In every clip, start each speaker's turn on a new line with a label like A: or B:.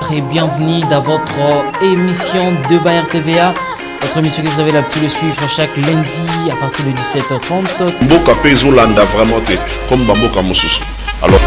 A: bonsoir et bienvenue dans votre émission Débat RTVA. Votre émission que vous avez l'habitude de suivre chaque lundi à partir de 17h30.
B: Mboka Pezo Landa vraiment comme Bamboka Mosusu. Alors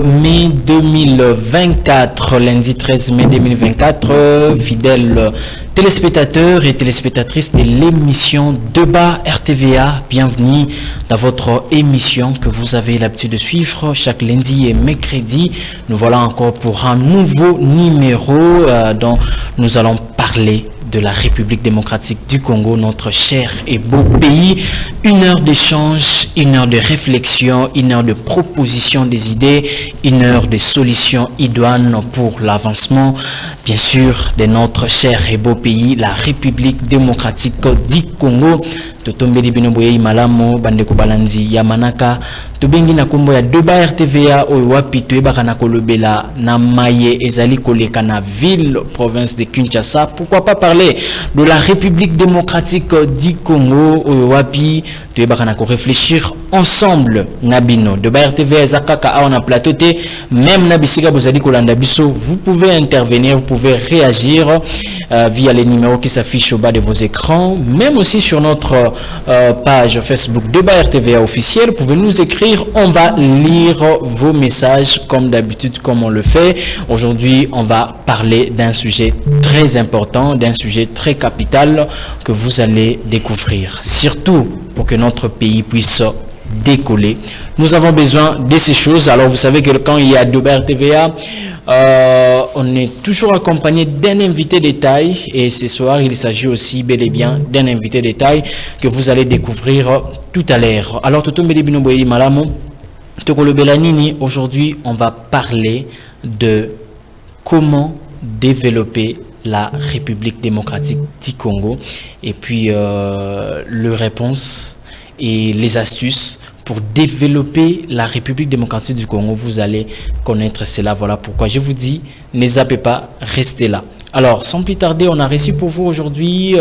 A: mai 2024, lundi 13 mai 2024, fidèles téléspectateurs et téléspectatrices de l'émission Débat RTVA, bienvenue dans votre émission que vous avez l'habitude de suivre chaque lundi et mercredi. Nous voilà encore pour un nouveau numéro dont nous allons parler de la République démocratique du Congo, notre cher et beau pays. Une heure d'échange, une heure de réflexion, une heure de proposition des idées, une heure de solutions idoines pour l'avancement, bien sûr, de notre cher et beau pays, la République démocratique du Congo. Totombeli binoboye malamo bandeko balanzi yamanaka tobengi na kombo ya Débat RTVA oyo wapi toyebaka na kolobela na maye ezali koleka na ville province de Kinshasa. Pourquoi pas parler de la République démocratique du Congo oyo wapi toyebaka na ko réfléchir ensemble na bino. Débat RTVA ezakaka awa na plateau te, même na bisika bozali kolanda biso, vous pouvez intervenir, vous pouvez réagir via les numéros qui s'affichent au bas de vos écrans, même aussi sur notre page Facebook Débat RTVA officiel. Vous pouvez nous écrire, on va lire vos messages comme d'habitude, comme on le fait. Aujourd'hui, on va parler d'un sujet très important, d'un sujet très capital que vous allez découvrir. Surtout pour que notre pays puisse décoller. Nous avons besoin de ces choses. Alors vous savez que quand il y a Débat RTVA, on est toujours accompagné d'un invité de taille, et ce soir il s'agit aussi bel et bien d'un invité de taille que vous allez découvrir tout à l'heure. Alors aujourd'hui on va parler de comment développer la République démocratique du Congo, et puis les réponses et les astuces pour développer la République démocratique du Congo. Vous allez connaître cela. Voilà pourquoi je vous dis, ne zappez pas, restez là. Alors, sans plus tarder, on a reçu pour vous aujourd'hui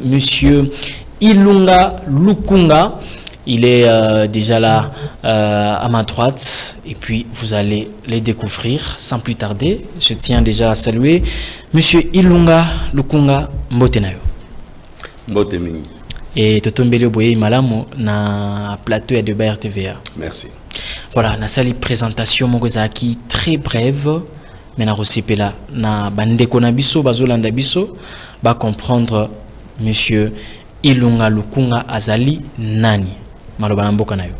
A: Monsieur Ilunga Lukunga. Il est déjà là à ma droite, et puis vous allez les découvrir. Sans plus tarder, je tiens déjà à saluer Monsieur Ilunga Lukunga Mbotenayo.
B: Mbotemingi.
A: Et Totombele Boye Malamo na plateau de Débat RTVA.
B: Merci.
A: Voilà, na sali présentation mongozaki très brève, mais na rosipela na bandeko na biso bazolanda biso ba comprendre Monsieur Ilunga Lukunga azali nani. Maloba na mboka nayo.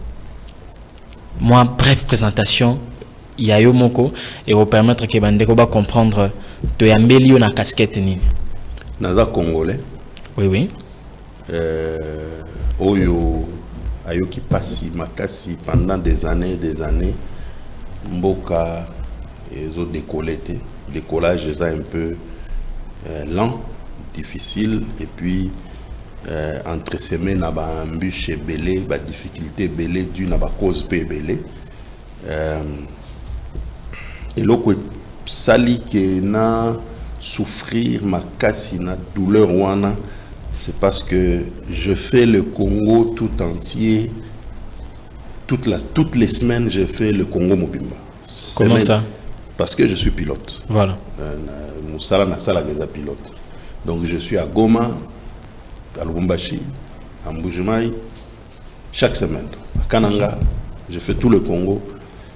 A: Moi brève présentation ya yo moko et vous permettre que bandeko ba comprendre to yambeli yo na casquette nini.
B: Naza congolais.
A: Oui oui.
B: Oyo ayoki pasi makasi pendant des années mboka ezo décollé, décollage est un peu lent, difficile, et puis entre semaines na ba embûche belé, ba difficulté belé dû na ba cause pe belé, et loko sali ke na souffrir makasi na douleur wana. C'est parce que je fais le Congo tout entier. Toutes les semaines, je fais le Congo Mobimba.
A: Comment ça?
B: Parce que je suis pilote.
A: Voilà.
B: Moussala Nassala pilote. Donc je suis à Goma, à Lubumbashi, à Mbujimaï, chaque semaine. À Kananga, je fais tout le Congo.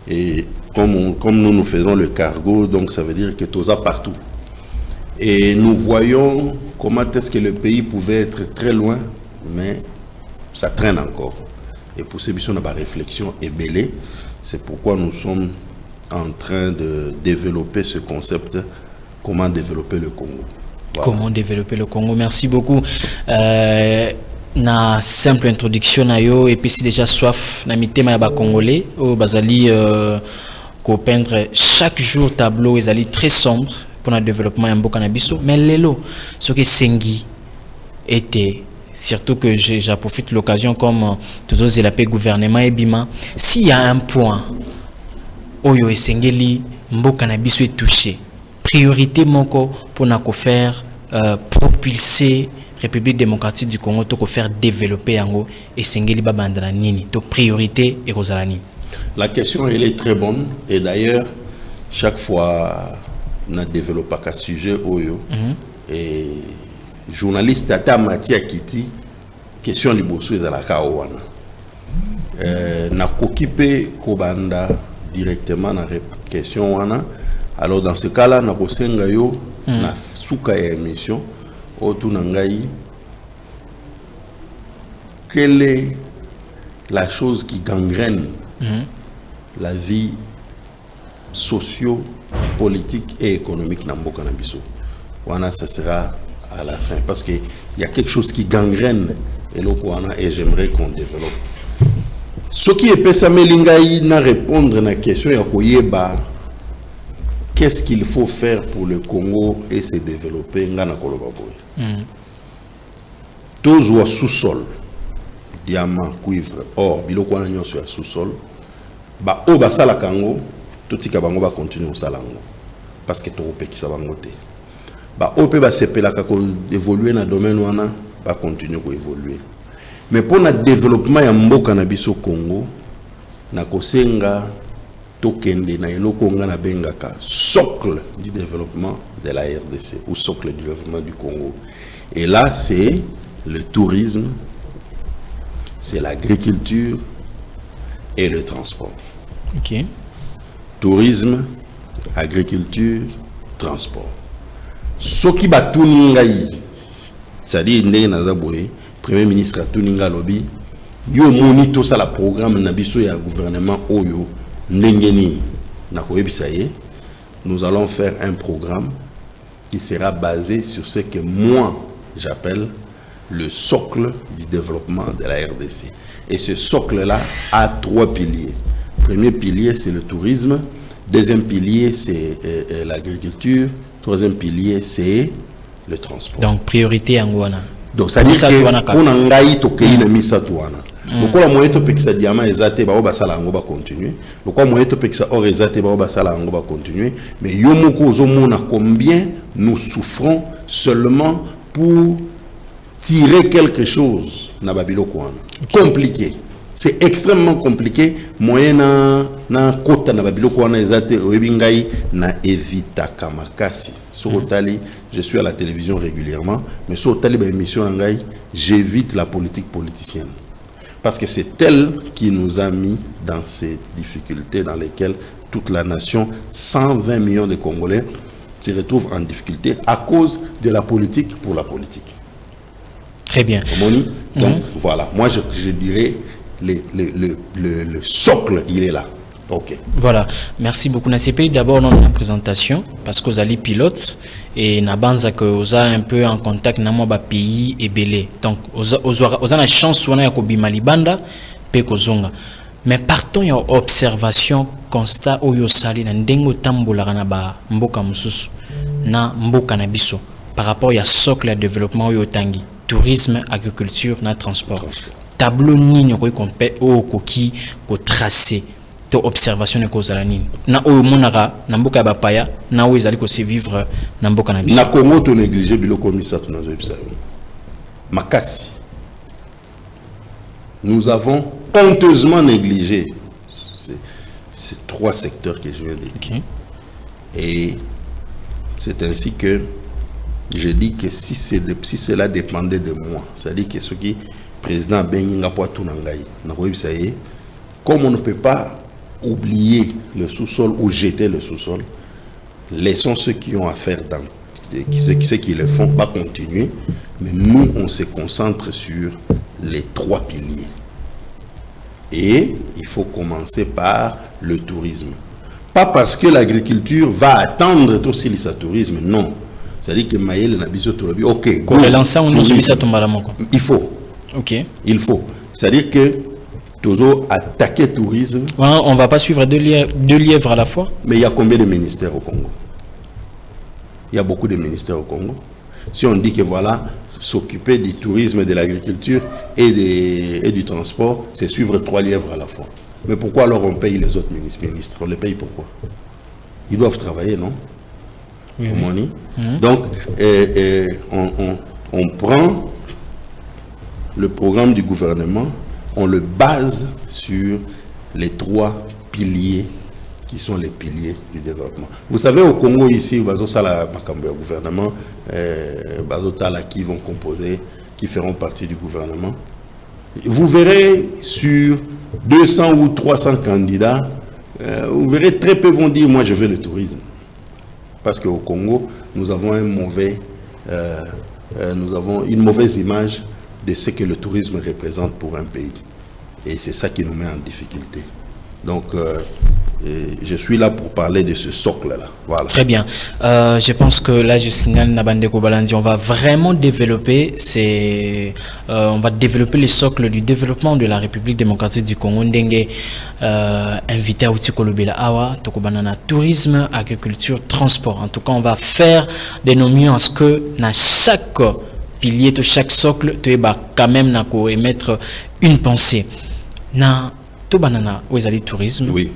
B: Et comme nous faisons le cargo, donc ça veut dire que tout ça partout. Et nous voyons comment est-ce que le pays pouvait être très loin, mais ça traîne encore. Et pour ces missions, la réflexion est belle. C'est pourquoi nous sommes en train de développer ce concept, comment développer le Congo. Voilà. Comment développer le Congo.
A: Merci beaucoup. Na simple introduction na yo, et puis c'est déjà soif na mitema ya congolais au bazali ko peindre chaque jour tableau ezali très sombre, pour le développement de mboka na biso. Mais lelo, ce que Sengi était, surtout que j'en profite de l'occasion comme tous les la gouvernement et bima, s'il y a un point Oyo et Sengeli mboka na biso est touché, priorité moko pour nous faire propulser République démocratique du Congo, pour faire développer yango et Sengeli babandana nini, to priorité et Rosalani.
B: La question elle est très bonne et d'ailleurs chaque fois on développe un sujet Oyo et journaliste ata Matia Kiti question liboso ezalaka wana na kokipe kobanda directement na question wana. Alors dans ce cas là na kosenga yo na suka ya émission autour ngai quelle est la chose qui gangrène la vie socio-politique et économique na mboka na biso. Wana ça sera à la fin parce que il y a quelque chose qui gangrène et j'aimerais qu'on développe. Ce qui est Pesamelingaï n'a répondre à la question ya qu'est-ce qu'il faut faire pour le Congo et se développer ngana kolobaboy. Tous ou sous-sol, diamant, cuivre, or, biloko wana nyonso ya sous-sol, ba o basala kango, tout ka bango ba continuer au salango parce que to pekisa bango te. Ba o pe ba sepelaka ko évoluer na domaine wana ba continuer ko évoluer. Mais pour le développement ya mboka na biso Congo na kosenga tokende na eloko nga na bengaka socle du développement de la RDC ou socle du développement du Congo. Et là c'est le tourisme, c'est l'agriculture et le transport.
A: OK.
B: Tourisme, agriculture, transport. Soki batuni ngai, c'est-à-dire ndenge nazaboye Premier ministre Tuninga Lobby, yo monito ça la programme na biso ya gouvernement oyo ndengeni na koyebisaye. Nous allons faire un programme qui sera basé sur ce que moi j'appelle le socle du développement de la RDC. Et ce socle-là a 3 piliers. Premier pilier, c'est le tourisme. Deuxième pilier, c'est l'agriculture. Troisième pilier, c'est le transport.
A: Donc, priorité en Guana.
B: Donc, ça dit que on a ngaï tokei na misa tuana. Donc, la moyen to pekisa diamant ezate ba obasala ngo ba continuer. Donc, la moyen to pekisa or ezate ba obasala ngo ba continuer. Mais yo moko ozomona combien nous souffrons seulement pour tirer quelque chose na babilo kwana. Compliqué. C'est extrêmement compliqué. Moyen na kota na babilo kwana ezate oyebingai na evita kamakasi. Sur Otali, je suis à la télévision régulièrement, mais sur Otali ba émission ngai, j'évite la politique politicienne. Parce que c'est elle qui nous a mis dans ces difficultés dans lesquelles toute la nation, 120 millions de Congolais, se retrouvent en difficulté à cause de la politique pour la politique.
A: Très bien.
B: Donc voilà, moi je dirais le socle, il est là. Ok.
A: Voilà, merci beaucoup. Nasepe d'abord dans la présentation parce que vous allez pilote et nabanza que vous avez un peu en contact namo ba pays et belé. Donc vous avez la chance wana ya kobima libanda pe kozonga. Mais partons ya observation constat oyo sali na ndengo tambola na ba mboka mususu na mboka na biso par rapport ya socle de développement oyo tangi tourisme, agriculture na transport. Tableau nini ko compé o koki ko tracer to observation ko zalanini na oyo monaka na mboka ba paya na oyo ezali ko se vivre na mboka na biso
B: na Congo to négliger biloko misatu na zebisa makasi. Nous avons honteusement négligé ces 3 secteurs que je viens de dire. Okay. Et c'est ainsi que je dis que si cela dépendait de moi, c'est-à-dire que ce qui président Benginga Poitunangaï, comme on ne peut pas oublier le sous-sol ou jeter le sous-sol, laissons ceux qui ont à faire dans ceux qui le font pas continuer, mais nous on se concentre sur les 3 piliers. Et il faut commencer par le tourisme. Pas parce que l'agriculture va attendre aussi le tourisme, non. C'est-à-dire que Maël n'a pas de ok. Il faut.
A: Ok.
B: Il faut. C'est-à-dire que toujours attaquer le tourisme.
A: On ne va pas suivre deux lièvres à la fois.
B: Mais il y a combien de ministères au Congo? il y a beaucoup de ministères au Congo. Si on dit que voilà, s'occuper du tourisme, de l'agriculture et du transport, c'est suivre 3 lièvres à la fois. Mais pourquoi alors on paye les autres ministres? On les paye pourquoi? Ils doivent travailler, non?
A: Oui.
B: Donc, on prend le programme du gouvernement, on le base sur les 3 piliers qui sont les piliers du développement. Vous savez, au Congo, ici, le gouvernement, qui vont composer, qui feront partie du gouvernement. Vous verrez sur 200 ou 300 candidats, vous verrez très peu vont dire, moi je veux le tourisme. Parce qu'au Congo, nous avons une mauvaise image de ce que le tourisme représente pour un pays. Et c'est ça qui nous met en difficulté. Donc, je suis là pour parler de ce socle-là. Voilà.
A: Très bien. Je pense que là, je signale Nabandeko Balandi, on va vraiment développer le socle du développement de la République démocratique du Congo. Ndenge invité à Utikolobela Awa, Tokobanana, tourisme, agriculture, transport. En tout cas, on va faire de nos mieux en ce que dans chaque pilier, de chaque socle, tu vas quand même émettre une pensée. Na Tobanana, où est le tourisme?
B: Oui.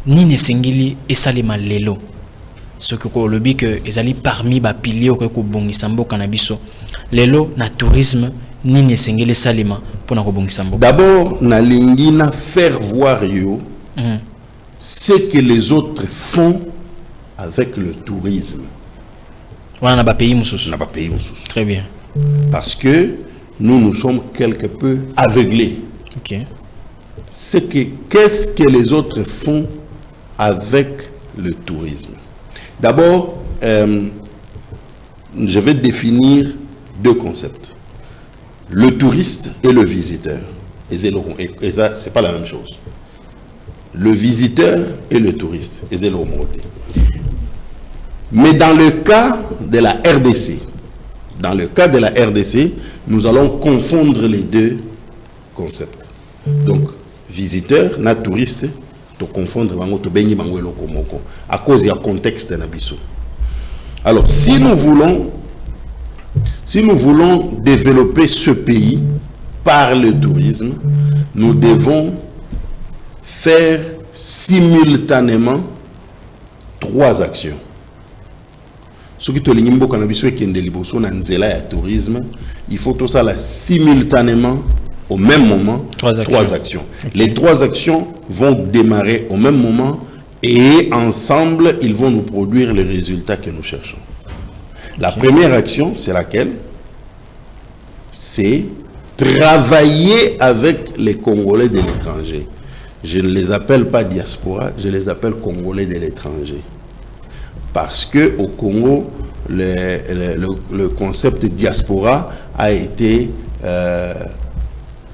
A: Ni ne singili esalema lelo ce que ko lobi que ezali parmi ba piliers ko bongisa mboka na biso lelo na tourisme ni ne singili salima pona ko bongisa mboka. D'abord
B: na lingina faire voir yo ce que les autres font avec le tourisme.
A: Voilà na ba pays mususu.
B: Na ba pays mususu.
A: Très bien.
B: Parce que nous sommes quelque peu aveuglés.
A: OK.
B: Qu'est-ce que les autres font avec le tourisme? D'abord, je vais définir 2 concepts. Le touriste et le visiteur. Et ça, c'est pas la même chose. Le visiteur et le touriste. Mais dans le cas de la RDC, nous allons confondre les 2 concepts. Donc, visiteur, na touriste, to confondre bango to bengi bango eloko moko à cause du contexte na biso. Alors, si nous voulons développer ce pays par le tourisme, nous devons faire simultanément 3 actions. Ce qui est l'imboka na biso ekende liboso na nzela ya tourisme, il faut tout ça là simultanément au même moment, 3 actions. Okay. Les 3 actions vont démarrer au même moment et ensemble, ils vont nous produire les résultats que nous cherchons. La première action, c'est laquelle? C'est travailler avec les Congolais de l'étranger. Je ne les appelle pas diaspora, je les appelle Congolais de l'étranger. Parce que au Congo, le concept diaspora a été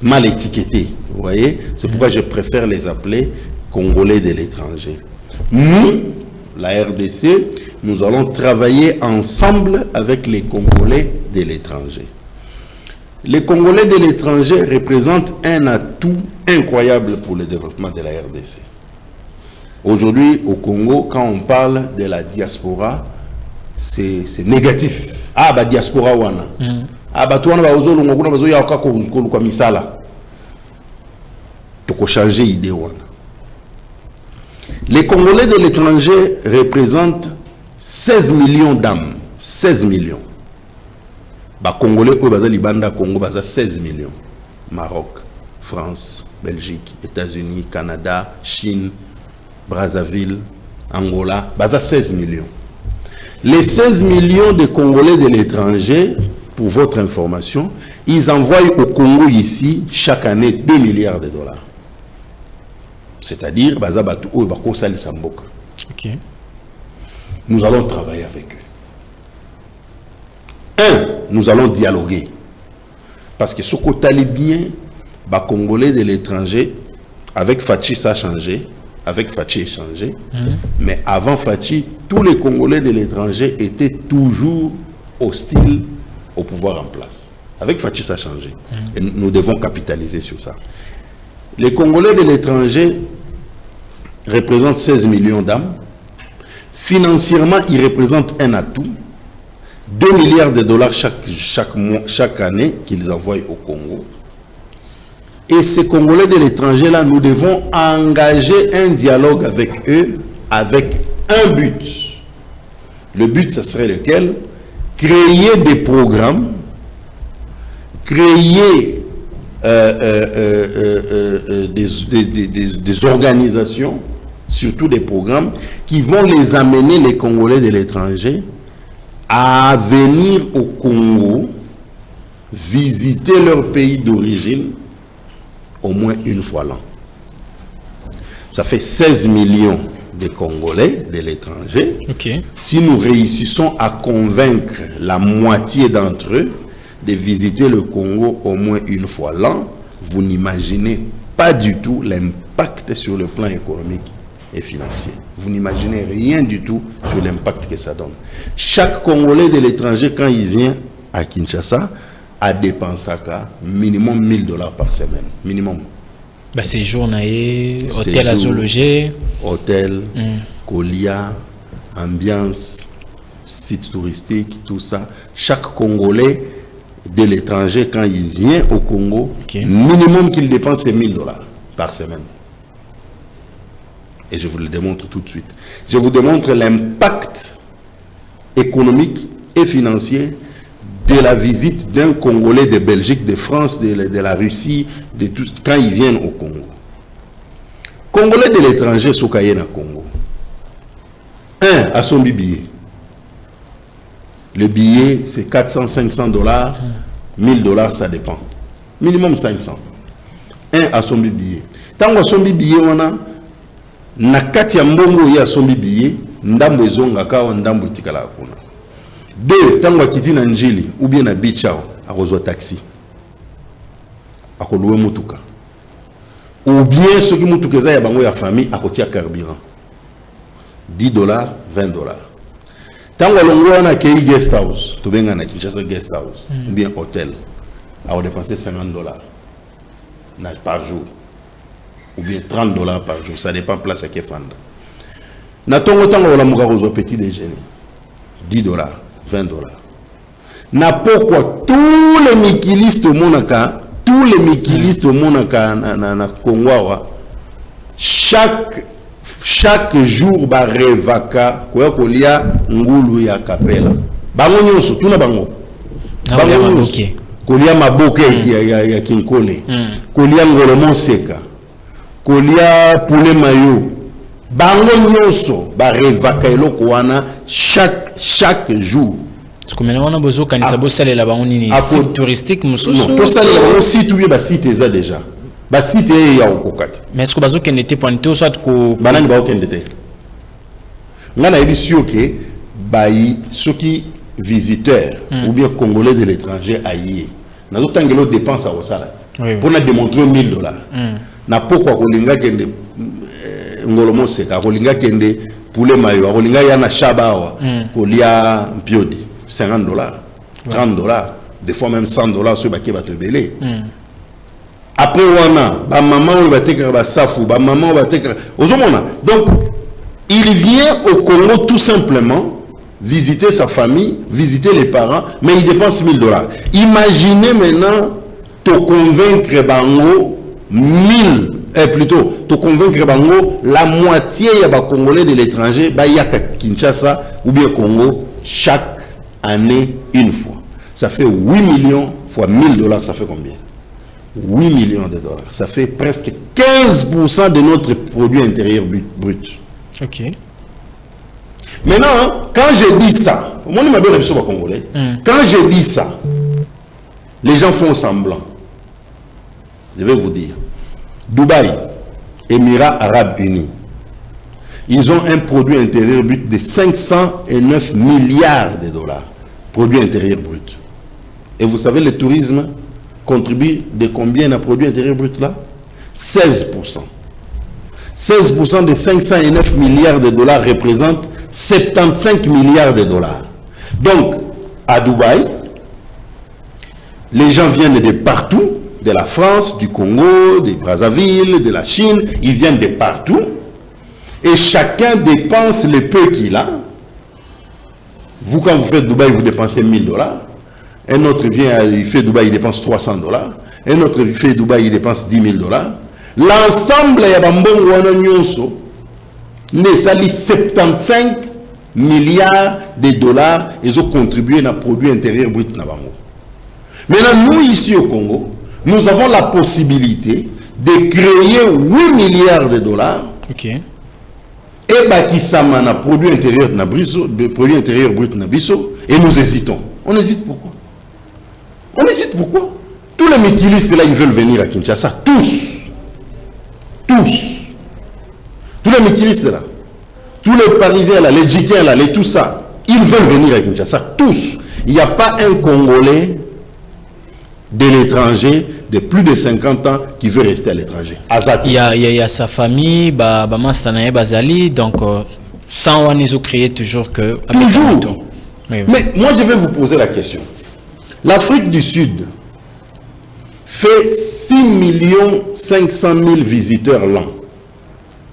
B: mal étiqueté, vous voyez, c'est pourquoi je préfère les appeler Congolais de l'étranger. Nous, la RDC, nous allons travailler ensemble avec les Congolais de l'étranger. Les Congolais de l'étranger représentent un atout incroyable pour le développement de la RDC. Aujourd'hui, au Congo, quand on parle de la diaspora, c'est négatif. Ah, bah diaspora wana. Ah, bah toi, on va aux misala. Tu changer idée wana. Les Congolais de l'étranger représentent 16 millions d'âmes. 16 millions. Bah Congolais au Baza Libanda Congo Baza 16 millions. Maroc, France, Belgique, États-Unis, Canada, Chine, Brazzaville, Angola, Baza 16 millions. Les 16 millions de Congolais de l'étranger, pour votre information, ils envoient au Congo ici chaque année 2 milliards de dollars. C'est-à-dire, Baza Batu ou Bako Sali Samboka.
A: OK.
B: Nous allons travailler avec eux. Nous allons dialoguer. Parce que ce qu'on allait bien, les Congolais de l'étranger, avec Fachi, ça a changé. Avec Fachi, échangé. Mais avant Fachi, tous les Congolais de l'étranger étaient toujours hostiles au pouvoir en place. Avec Fachi, ça a changé. Et nous devons capitaliser sur ça. Les Congolais de l'étranger représentent 16 millions d'âmes. Financièrement, il représente un atout. 2 milliards de dollars chaque année qu'ils envoient au Congo. Et ces Congolais de l'étranger, là, nous devons engager un dialogue avec eux, avec un but. Le but, ça serait lequel? Créer des programmes, créer des organisations, surtout des programmes, qui vont les amener, les Congolais de l'étranger, à venir au Congo, visiter leur pays d'origine, au moins une fois l'an. Ça fait 16 millions de Congolais de l'étranger.
A: Okay.
B: Si nous réussissons à convaincre la moitié d'entre eux de visiter le Congo au moins une fois l'an, vous n'imaginez pas du tout l'impact sur le plan économique et financier. Vous n'imaginez rien du tout sur l'impact que ça donne. Chaque Congolais de l'étranger, quand il vient à Kinshasa, a dépensé minimum $1000 par semaine. Minimum.
A: Bah, séjour, hôtel à zoologer.
B: Hôtel, colia, ambiance, site touristique, tout ça. Chaque Congolais de l'étranger, quand il vient au Congo, minimum qu'il dépense c'est $1000 par semaine. Et je vous le démontre tout de suite. Je vous démontre l'impact économique et financier de la visite d'un Congolais de Belgique, de France, de la Russie, de tout, quand ils viennent au Congo. Congolais de l'étranger, Sokaye na Congo. Un, à son billet. Le billet, c'est $400, $500, $1000, ça dépend. Minimum 500. Un, à son billet. Tant que son billet, on a nakati ya mbongo ya son billet, ndambo ezonga kawa ndambo itikala kuna. Deux, tango akiti na njili ou bien na bichao akozwa taxi akoluwe mutuka ou bien ceux qui mutuka eza ya bango ya famille akotia carburant $10 $20 tango alongo wana kei guest house to benga na Kinshasa guest house ou bien hôtel a dépenser $50 par jour ou bien $30 par jour, ça dépend place à Kefanda. Na tongo tango la muka kozwa petit déjeuner $10 $20. Na pourquoi tous les mikilistes au Monaka, na Congo, chaque jour ba revaka kwa kolia ngulu ya kapela. Bango nyonso tuna bango. Bango nyonso. Kolia maboke ya kinkole. Kolia ngolomo seka. Kolia poulet mayo. Bango nyonso ba revaka eloko wana chaque jour.
A: Parce que maintenant on a besoin quand ça bosse aller là-bas on est site touristique mususu.
B: Non, tout ça là site ou bien ba site ça déjà. Ba site ya okokati.
A: Mais est-ce que bazo ken était pointé soit ko
B: banani ba okende te. Ngana ebisio ke bayi soki visiteurs ou bien congolais de l'étranger aïe. Na tangelo dépense à osala. Pour na démontrer $1000. Na pourquoi kolinga kende ngolomo seka kolinga kende poulet mayo kolinga yana shabawa kolia mpiodi $50 $30 des fois même $100 sur baki ba te belé après wana ba maman ba teka ba safu ba maman ba teka ozomona. Donc il vient au Congo tout simplement visiter sa famille, visiter les parents, mais il dépense $1000. Imaginez maintenant te convaincre bango 1000 plutôt, te convaincre bango la moitié ya ba Congolais de l'étranger ba yaka Kinshasa ou bien Congo chaque année une fois. Ça fait 8 millions fois $1000, ça fait combien? 8 millions de dollars. Ça fait presque 15% de notre produit intérieur brut.
A: Ok.
B: Maintenant, quand je dis ça, moi je m'appelle le Congolais. Quand je dis ça, les gens font semblant. Je vais vous dire. Dubaï, Émirats Arabes Unis, ils ont un produit intérieur brut de 509 milliards de dollars. Produit intérieur brut. Et vous savez, le tourisme contribue de combien à produit intérieur brut là? 16%. 16% de 509 milliards de dollars représente 75 milliards de dollars. Donc, à Dubaï, les gens viennent de partout, de la France, du Congo, de Brazzaville, de la Chine, ils viennent de partout. Et chacun dépense le peu qu'il a Vous, quand vous faites Dubaï, vous dépensez $1000. Un autre vient, il fait Dubaï, il dépense $300. Un autre fait Dubaï, il dépense $10 000. L'ensemble, il y a ne sali 75 milliards de dollars et ils ont contribué à produit intérieur brut. Maintenant, nous ici au Congo, nous avons la possibilité de créer 8 milliards de dollars.
A: Ok.
B: Et qui s'amène à produit intérieur brut nabiso et nous hésitons. On hésite pourquoi? On hésite pourquoi? Tous les métilistes là, ils veulent venir à Kinshasa. Tous. Tous les métilistes là. Tous les Parisiens là, les Djikiens là, les tout ça. Ils veulent venir à Kinshasa. Tous. Il n'y a pas un Congolais de l'étranger de plus de 50 ans qui veut rester à l'étranger.
A: Il y a sa famille, Bazali, donc sans on les a créé toujours que...
B: Toujours.
A: Oui.
B: Mais moi je vais vous poser la question. L'Afrique du Sud fait 6 500 000 visiteurs l'an.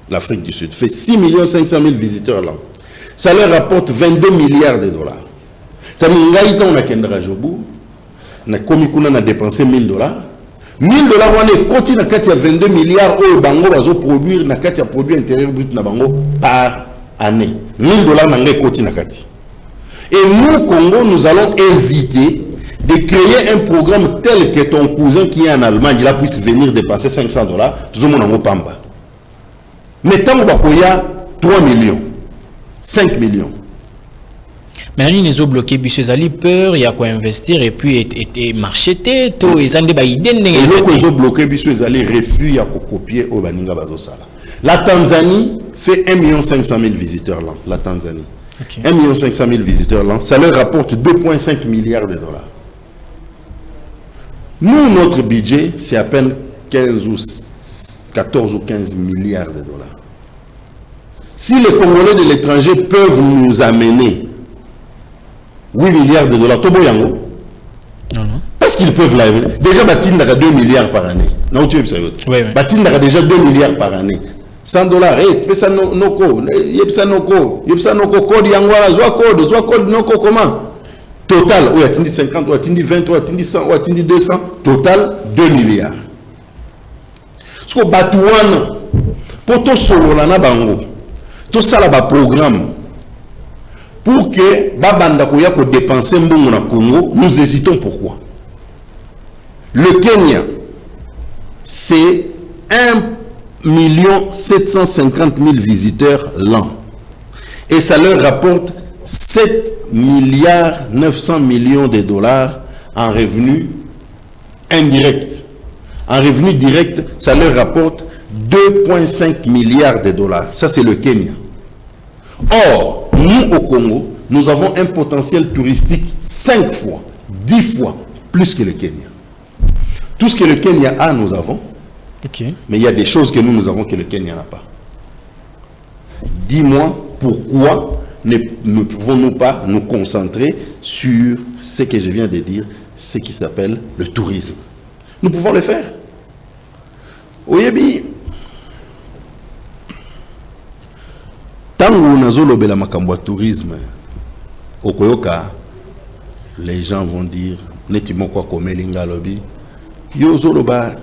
B: L'Afrique du Sud fait 6 500 000 visiteurs l'an. Ça leur rapporte 22 milliards de dollars. Ça veut dire qu'on a Kendra Jobu, on a dépensé $1000. $1000, on est continue à 22 milliards au Bango va produire na kati ya produit intérieur brut na Bango par année. $1000 na continue à. Et nous, Congo, nous allons hésiter de créer un programme tel que ton cousin qui est en Allemagne, il puisse venir dépenser $500. Tout le monde en Pamba. Mais tant qu'il y a 3 millions, 5 millions.
A: Maintenant, ils ont bloqué, ils ont peur, il y a quoi investir et puis et marcher tout, ils ont des idées.
B: Ils ont bloqué, ils ont refus, il y a copier au Baninga Bazosala. La Tanzanie fait 1 500 000 visiteurs l'an. La Tanzanie. Okay. 1 500 000 visiteurs l'an. Ça leur rapporte 2,5 milliards de dollars. Nous, notre budget, c'est à peine 14 ou 15 milliards de dollars. Si les Congolais de l'étranger peuvent nous amener 8 milliards de dollars, Toboyango.
A: Non.
B: Parce qu'ils peuvent la. Déjà, Batine a 2 milliards par année. Non, tu es ça.
A: Oui.
B: Batine a déjà 2 milliards par année. $100. Et ça noko. Yepsa noko. Code Yangwala. Zoa code noko comment? Total. Oui, attendi 50, ou attendi 20, ou attendi 100, ou attendi 200. Total 2 milliards. Ce que Batouane, pour tout sololana bango, tout ça là, programme. Pour que Babanda Koya ko dépenser mbongo na Congo, nous hésitons pourquoi. Le Kenya, c'est 1 750 000 visiteurs l'an. Et ça leur rapporte 7 milliards 900 millions de dollars en revenus indirects. En revenus directs, ça leur rapporte 2,5 milliards de dollars. Ça, c'est le Kenya. Or, nous, au Congo, nous avons un potentiel touristique 5 fois, 10 fois plus que le Kenya. Tout ce que le Kenya a, nous avons.
A: Okay.
B: Mais il y a des choses que nous avons que le Kenya n'a pas. Dis-moi pourquoi ne pouvons-nous pas nous concentrer sur ce que je viens de dire, ce qui s'appelle le tourisme. Nous pouvons le faire. Oyebi, tango nazolobe la makambo tourisme, okoyoka, les gens vont dire, netimo kwa komelinga lobi, yo zoloba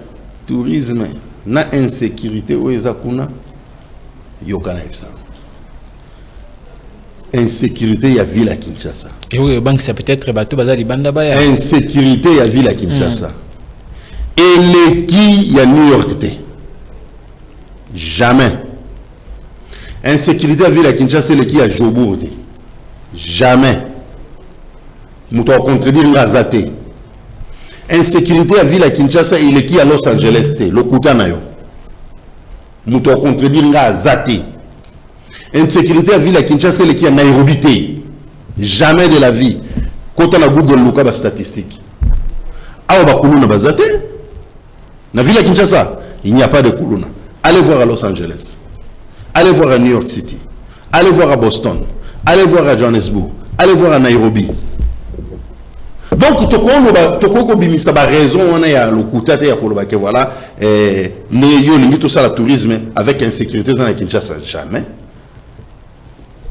B: tourisme, na insécurité oeza kuna, yoka na ipsa. Insécurité ya ville à Kinshasa.
A: Et oui, banque c'est peut-être bateau bazali banda baya.
B: Insécurité ya ville à Kinshasa. Et les qui y a New York jamais. Insécurité à ville à Kinshasa, c'est le qui a Jobour jamais. Nous devons contredire Ngazate. Insécurité à ville à Kinshasa, il est qui à Los Angeles le Kutanayo. Nous devons contredire Ngazate. Insécurité à ville à Kinshasa, c'est le qui a Nairobi. Jamais de la vie. Quand on a Google, Luka ba statistique. Awa ba kuluna bazate. Na ville à Kinshasa, il n'y a pas de kuluna. Allez voir à Los Angeles. Allez voir à New York City. Allez voir à Boston. Allez voir à Johannesburg. Allez voir à Nairobi. Donc, toko bimisa ba raison on a le kutate ya koloba que voilà ne yo lingi tout ça le tourisme avec insécurité dans la Kinshasa jamais.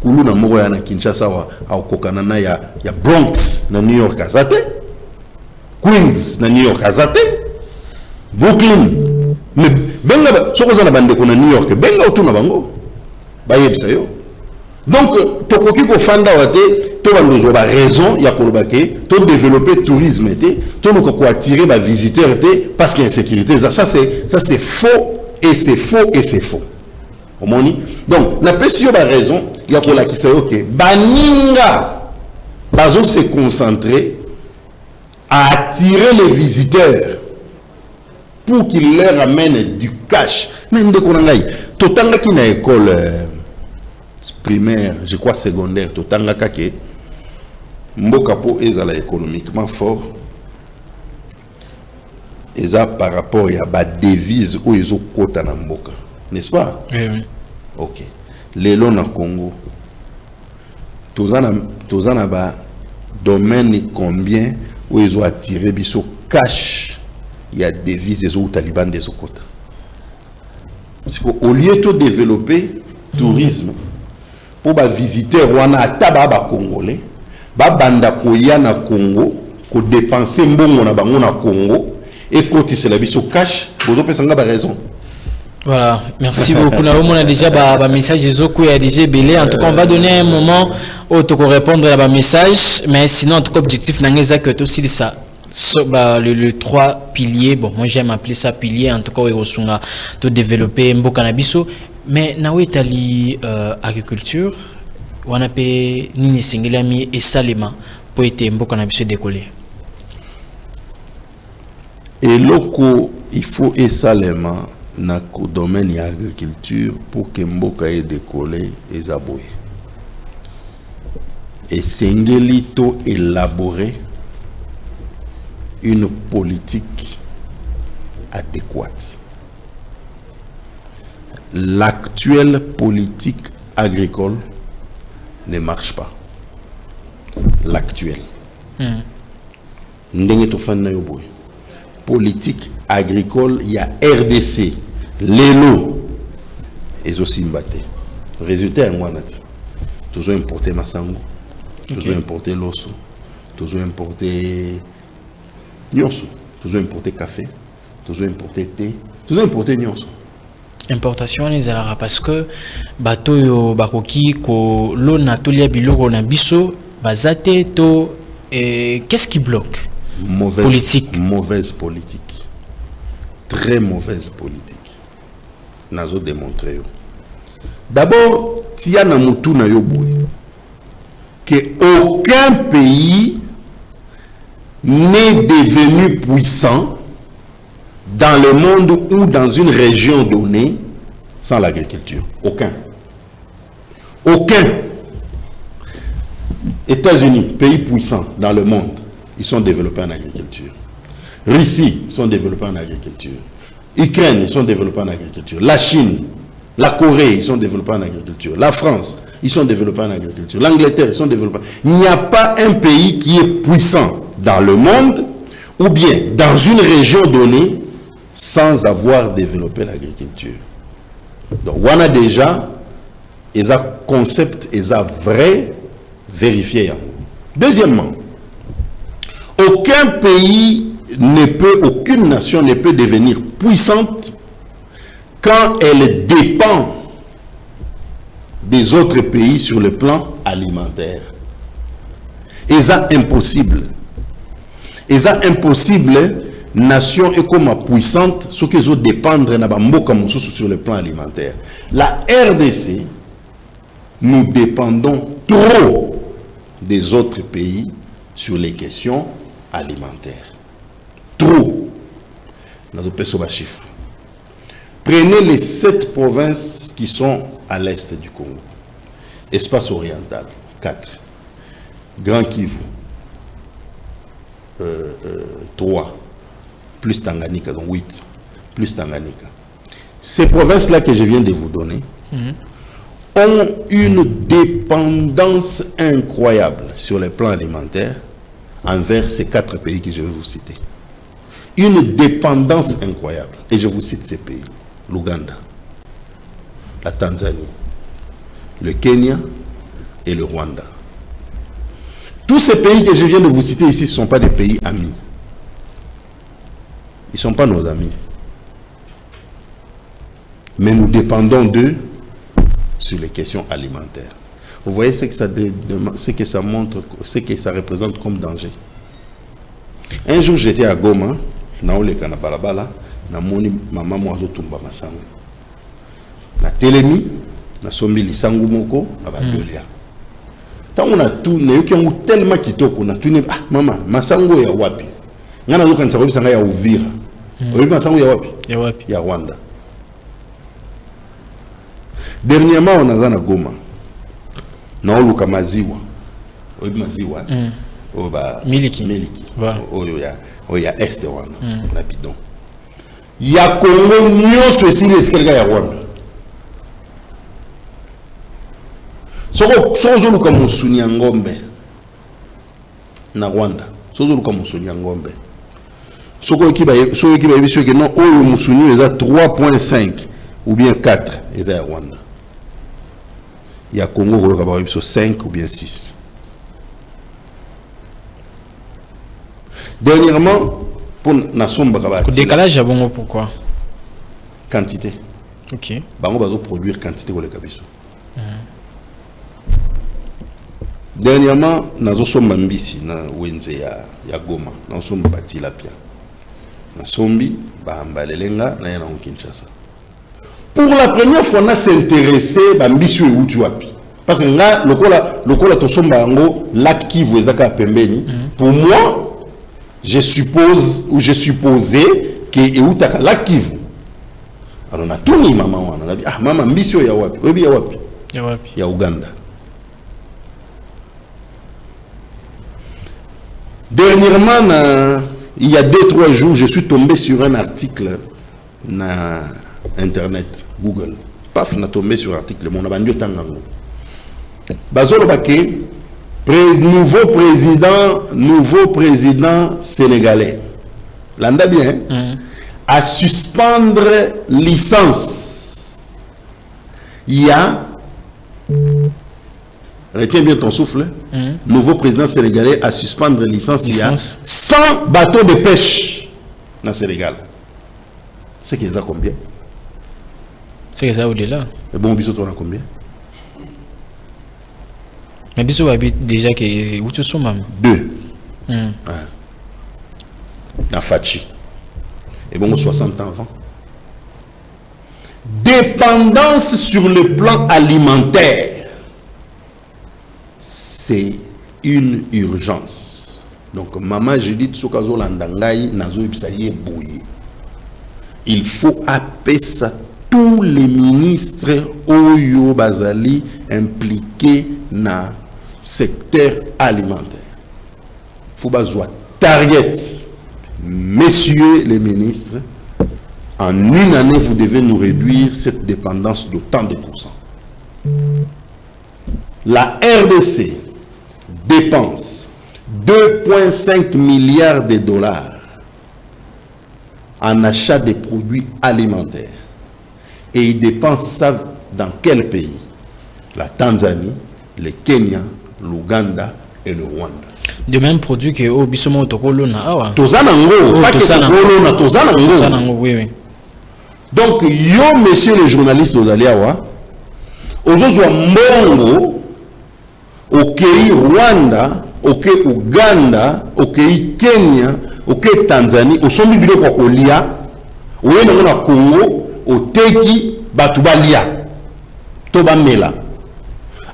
B: Kulu na moko ya na Kinshasa au kokanana ya Bronx na New York azate, Queens na New York azate, Brooklyn. Mais benga soko za na bande ko na New York benga otuna bango ba yebisa yo. Donc tokoki ko fanda wate to bandozo ba raison ya kolobake to développer tourisme té to ko attirer ba visiteurs té parce qu'il y a insécurité. Ça c'est faux et c'est faux et c'est faux. Donc, la question a raison, il y a pour la qui sait ok, baninga, bazo se concentrer à attirer les visiteurs pour qu'ils leur amènent du cash. Même de Konangaï, totanga qui na école primaire, je crois secondaire, totanga kake, mboka po ezala économiquement fort, eza par rapport à ba devise ou ezo kota na mboka. N'est-ce pas?
A: Oui, oui.
B: Ok. Lelo na Congo. Tozana ba domaine combien où ils ont attiré biso cash. Il y a des devises aux talibans des Okota. Parce qu'au lieu de développer tourisme pour ba visiteurs wana ataba ba congolais, ba banda koya na Congo, ko dépenser mbongo na bango na Congo et côté c'est la biso cash, bozo pesanga ba raison.
A: Voilà, merci beaucoup. On a déjà un message Zoku et déjà belé. En tout cas, on va donner un moment où tu peux répondre à un message. Mais sinon, en tout cas, objectif, c'est que aussi ça. Le 3 piliers, bon, moi j'aime appeler ça pilier. En tout cas, on a de développer un cannabis. Mais na Italie agriculture, on a payé Nini Singilami et Salema pour être un cannabis décollé.
B: Et loko, il faut et Salema. Dans le domaine de l'agriculture pour que Mboka ait décollé et zaboué. Et Sengelito élaborer une politique adéquate. L'actuelle politique agricole ne marche pas. L'actuelle. Politique agricole, il y a RDC, l'élo, et aussi Mbaté. Résultat, on a toujours importé Massango, toujours importé l'osso, toujours importé Nyonso, toujours importé café, toujours importé thé, toujours importé Nyonso.
A: Importation les alara parce que bateau yo bakoki ko lo na tolia biloko na biso bazate to qu'est-ce qui bloque?
B: Mauvaise
A: politique.
B: Mauvaise politique. Très mauvaise politique. Nazo démontré. D'abord, tia na mutu na yoboué que aucun pays n'est devenu puissant dans le monde ou dans une région donnée sans l'agriculture. Aucun. Aucun. États-Unis, pays puissant dans le monde, ils sont développés en agriculture. Russie, ils sont développés en agriculture. Ukraine, ils sont développés en agriculture. La Chine, la Corée, ils sont développés en agriculture. La France, ils sont développés en agriculture. L'Angleterre, ils sont développés. Il n'y a pas un pays qui est puissant dans le monde ou bien dans une région donnée sans avoir développé l'agriculture. Donc, on a déjà un concept, un vrai vérifié. Deuxièmement, aucun pays ne peut, aucune nation ne peut devenir puissante quand elle dépend des autres pays sur le plan alimentaire. Et ça impossible. Et ça impossible, nation est comme puissante, ce qu'ils ont dépendre sur le plan alimentaire. La RDC, nous dépendons trop des autres pays sur les questions alimentaires. Trop. Nous avons chiffre. Prenez les 7 provinces qui sont à l'est du Congo. Espace oriental, 4. Grand Kivu, 3. Plus Tanganyika, donc 8. Plus Tanganyika. Ces provinces-là que je viens de vous donner ont une dépendance incroyable sur le plan alimentaire envers ces 4 pays que je vais vous citer. Une dépendance incroyable. Et je vous cite ces pays. L'Ouganda, la Tanzanie, le Kenya, et le Rwanda. Tous ces pays que je viens de vous citer ici, ce ne sont pas des pays amis. Ils ne sont pas nos amis. Mais nous dépendons d'eux sur les questions alimentaires. Vous voyez ce que ça montre, ce que ça représente comme danger. Un jour, j'étais à Goma, naoleka na balabala, na moni maman moazo tumba masango. Na telemi, na sombi lisangu moko, na badolia. Tant on a tout, na yoki yangu tellement kitoko, na tout ne ah maman, masango ya wapi. Ngana zo kanisa kobi sanga ya Uvira. Obi masango ya wapi?
A: Ya wapi?
B: Ya Rwanda. Dernièrement, on a na Goma. Na oluka maziwa. Obi maziwa. Oba
A: Miliki.
B: Voilà. Oya est de Rwanda. Na bidon. Ya Congo nyonso esili etikaka ya Rwanda. Sozo luka musuni ya ngombe na Rwanda. Sozo luka musuni ya ngombe. Soko ekiba ebiso ke non oyo musuni eza 3.5 ou bien 4 eza ya Rwanda. Ya Congo koyoka ba ebiso 5 ou bien 6. Dernièrement, pour Nassomba Kabati.
A: Décalage à bon pourquoi?
B: Quantité.
A: Ok.
B: Bango bazo produire quantité pour les kabiso. Dernièrement, nazo somba mbisi na wenze ya Goma, na somba batilapia. Na sombi ba mbalelenga na yana Kinshasa. Pour la première fois, on a s'intéressé à mbisi outi wapi. Parce que là, lokola to somba ngo lac Kivu ezaka pembeni. Pour moi, je suppose ou je supposais que eutaka lac Kivu. Alors na tuni mama wana na ah mama mbisi ya wapi? Obi ya wapi?
A: Ya wapi?
B: Ya Uganda. Dernièrement, il y a 2-3 jours, je suis tombé sur un article na internet, Google. Paf, na tombé sur un article, mon abandio tangango. Bazolo Baké, nouveau président sénégalais. L'anda bien, à suspendre licence. Il y a, retiens bien ton souffle, nouveau président sénégalais à suspendre licence. Il y a 100 bateaux de pêche dans le Sénégal. C'est qu'ils ont combien?
A: C'est que ça au-delà.
B: Et bon, bisous, on a combien?
A: Mais bisous habite déjà que où tu sommes même?
B: 2. Dans Fachi. Et bon, 60 ans avant. Dépendance sur le plan alimentaire. C'est une urgence. Donc, maman, je dis, Tsokazo Landangai, Nazo Ipsaye Bouye. Il faut apaiser tous les ministres Oyo Bazali impliqués dans le secteur alimentaire. Il faut bazoua target. Messieurs les ministres, en une année, vous devez nous réduire cette dépendance d'autant de pourcents. La RDC dépense 2,5 milliards de dollars en achat de produits alimentaires. Et ils dépensent ça dans quel pays? La Tanzanie, le Kenya, l'Ouganda et le Rwanda.
A: De même produit que au bisomo tokolo na awa.
B: Tozanango, pas que tokolo na tozanango.
A: Oui.
B: Donc yo messieurs les journalistes d'Aliawa, ozozwa mbongo ok Rwanda, ok Uganda, ok Kenya, ok Tanzanie, osombi bilo kwa kolia, oyena ngona Congo, oteki batubalia, toba mela.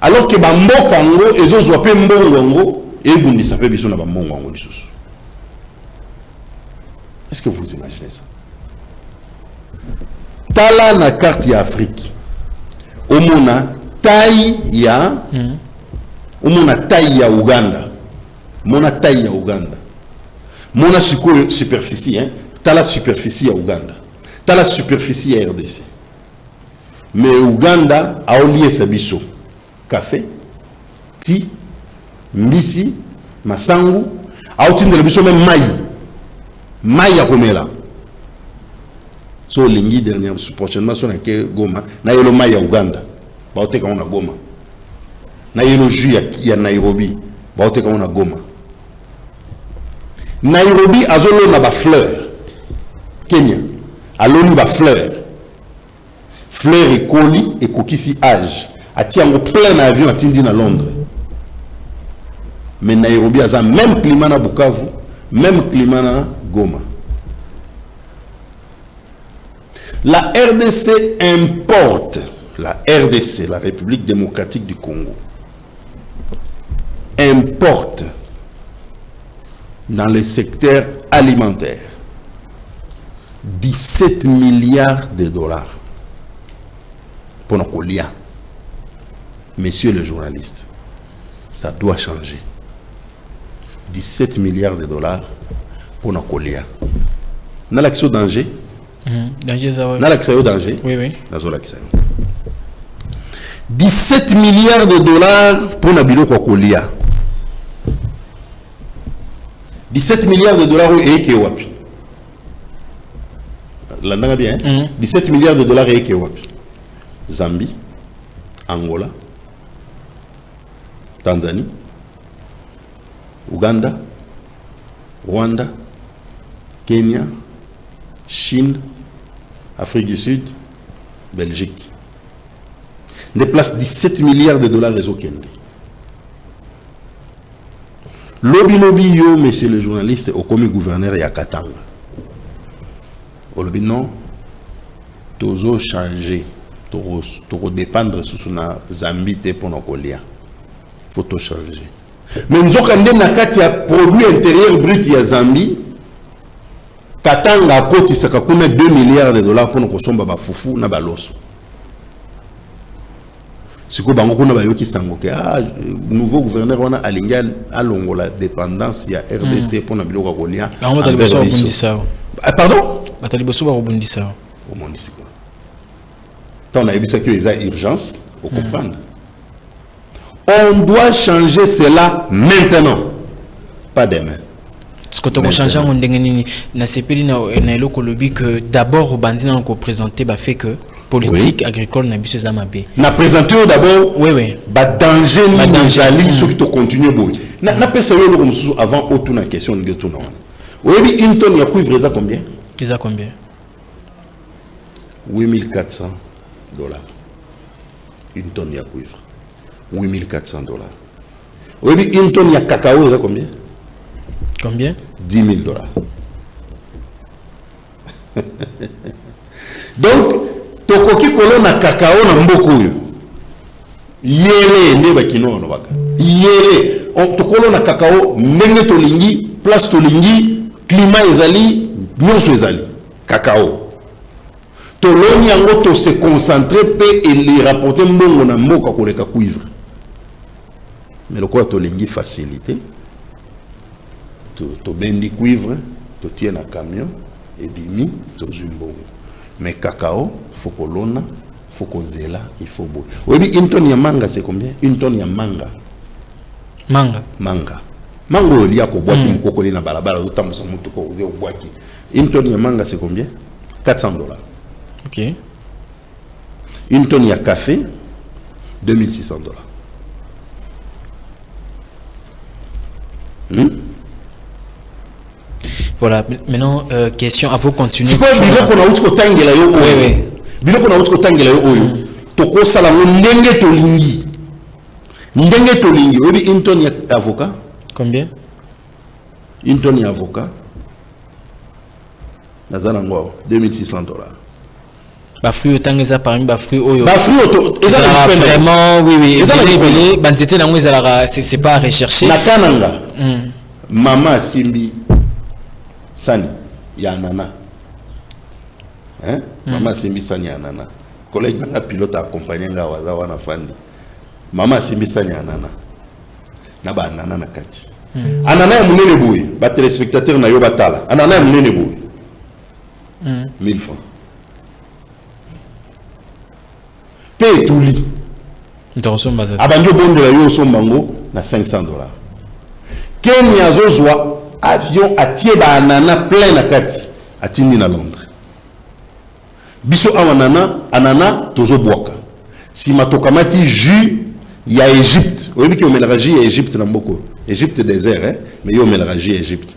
B: Alors que bamboka ngo ezozwa pe mbongo ngo ebundisa pe biso na bambongo ngo lisusu. Est-ce que vous imaginez ça? Tala na carte ya Afrique. Omona taille ya omona taille ya Uganda. Mona taille ya Uganda. Mona superficie hein. Tala superficie ya Uganda. Tala superficie ya RDC. Mais Uganda a oublié sa biso. Café, ti, mbisi, masangu, a oublié le biso même maï. Maï à komela. So lingi dernière prochainement sur la Goma, na yolo maï à Uganda. Ba ote ka on a Goma. na élogie ya Nairobi ba ote comme na Goma. Nairobi azolo na ba fleur. Kenya aloni ba fleur. Fleur et colis et kokisi âge. Ati en plein avion atindi na Londres. Mais Nairobi a même climat na Bukavu, même climat na Goma. La RDC importe, la RDC, la République démocratique du Congo, importe dans le secteur alimentaire 17 milliards de dollars pour nos colia. Messieurs les journalistes, ça doit changer. 17 milliards de dollars pour nos colia. N'a l'accès au danger?
A: Danger, ça va.
B: N'a l'accès au danger?
A: Oui, oui.
B: 17 milliards de dollars pour Nabilo Kokolia. 17 milliards de dollars et Kewapi. L'année bien. 17 milliards de dollars et Kewapi. Zambie, Angola, Tanzanie, Ouganda, Rwanda, Kenya, Chine, Afrique du Sud, Belgique. Déplace 17 milliards de dollars réseau Kende. Lobby yo, monsieur le journaliste, au commis gouverneur et à Katanga. Au lobby non, tozo changer, toro dépendre sous na Zambie pour nos colia. Faut tout changer. Mais nous avons na kati ya produit intérieur brut ya Zambie. Katanga koti sakakuna 2 milliards de dollars pour nous consommer ba fufu na baloso. Siko bango kuna ba yoki sango ke nouveau gouverneur wana alinga alongo la dépendance ya RDC pour na biloko kolia. Pardon?
A: Batali boso ba rebondisa.
B: Au monde ici quoi. Tant on a vu ça que les urgence, vous comprendre. On doit changer cela maintenant, pas demain.
A: Parce que tu as changé mon dengeni na sepeli na eloko lobi que d'abord bandina on présenter ba fait que politique agricole na biso za mabe. Na présenter d'abord ba danger ni danger ceux qui te continuer boy. Na pesa yo comme avant auto na question ngeto na. Oyebi une tonne ya cuivre ça combien? Ça combien?
B: 8400 dollars. Une tonne ya cuivre. 8400 dollars. Oyebi une tonne ya cacao ça combien?
A: Combien?
B: 10 000 dollars. Donc, tokoki kolona cacao na mboko yo. Yele nde bakino no baka. Yele on tokolona cacao ndenge tolingi, place tolingi, climat ezali, nyonso ezali. Cacao. Toloni yango to se concentrer pe et les rapporter mbongo na mboka koleka cuivre. Mais le quoi tolingi facilité. To bendi cuivre, to tient un camion, et bimi, to zumbo. Mais cacao, faut qu'on l'ona, faut qu'on zela, il faut beau. Oui, une tonne de manga, c'est combien? Une tonne de manga.
A: Manga.
B: Manga. Mango, il y a qu'au bois qui me cocoline à balabala, autant que ça monte au bois qui. Une tonne de manga, c'est combien? 400 dollars.
A: Ok.
B: Une tonne de café, 2600 dollars.
A: Voilà, maintenant, question à vous continuer.
B: C'est quoi le biloko na uti kotangela yo oyo? Oui. Biloko na uti kotangela yo oyo. Toko sala ngo ndenge tolingi. Ndenge tolingi. Obi une tonne ya avocat?
A: Combien?
B: Une tonne ya avocat. Nazana ngo 2600 dollars.
A: Ba fruit otangeza parmi ba fruit oyo.
B: Ba fruit
A: vraiment oui. Ezali banzete na ngo ezala c'est pas à rechercher.
B: Na kananga. Mama simbi Sani, ya nana. Hein? Maman Simbi Sani ya nana. Collègue nanga pilote accompagné nga wazawa na fandi. Maman Simbi Sani ya nana. Na ba nana na kati. Anana ya munene boye, ba téléspectateur na yo batala. Anana ya munene boye. 1000 francs. Paye tout lit.
A: Ndoroso mbaza.
B: Abanjo bondo la yo sombango na 500 dollars. Kenya zozwa avion atie ba anana plein na kati atindi na Londres. Biso awanana anana tozo boaka. Si matokamati jus il y a Égypte. Vous voyez qu'il y a Mélagie et Égypte dans beaucoup. Égypte désert, hein? Mais il y a Mélagie et Égypte.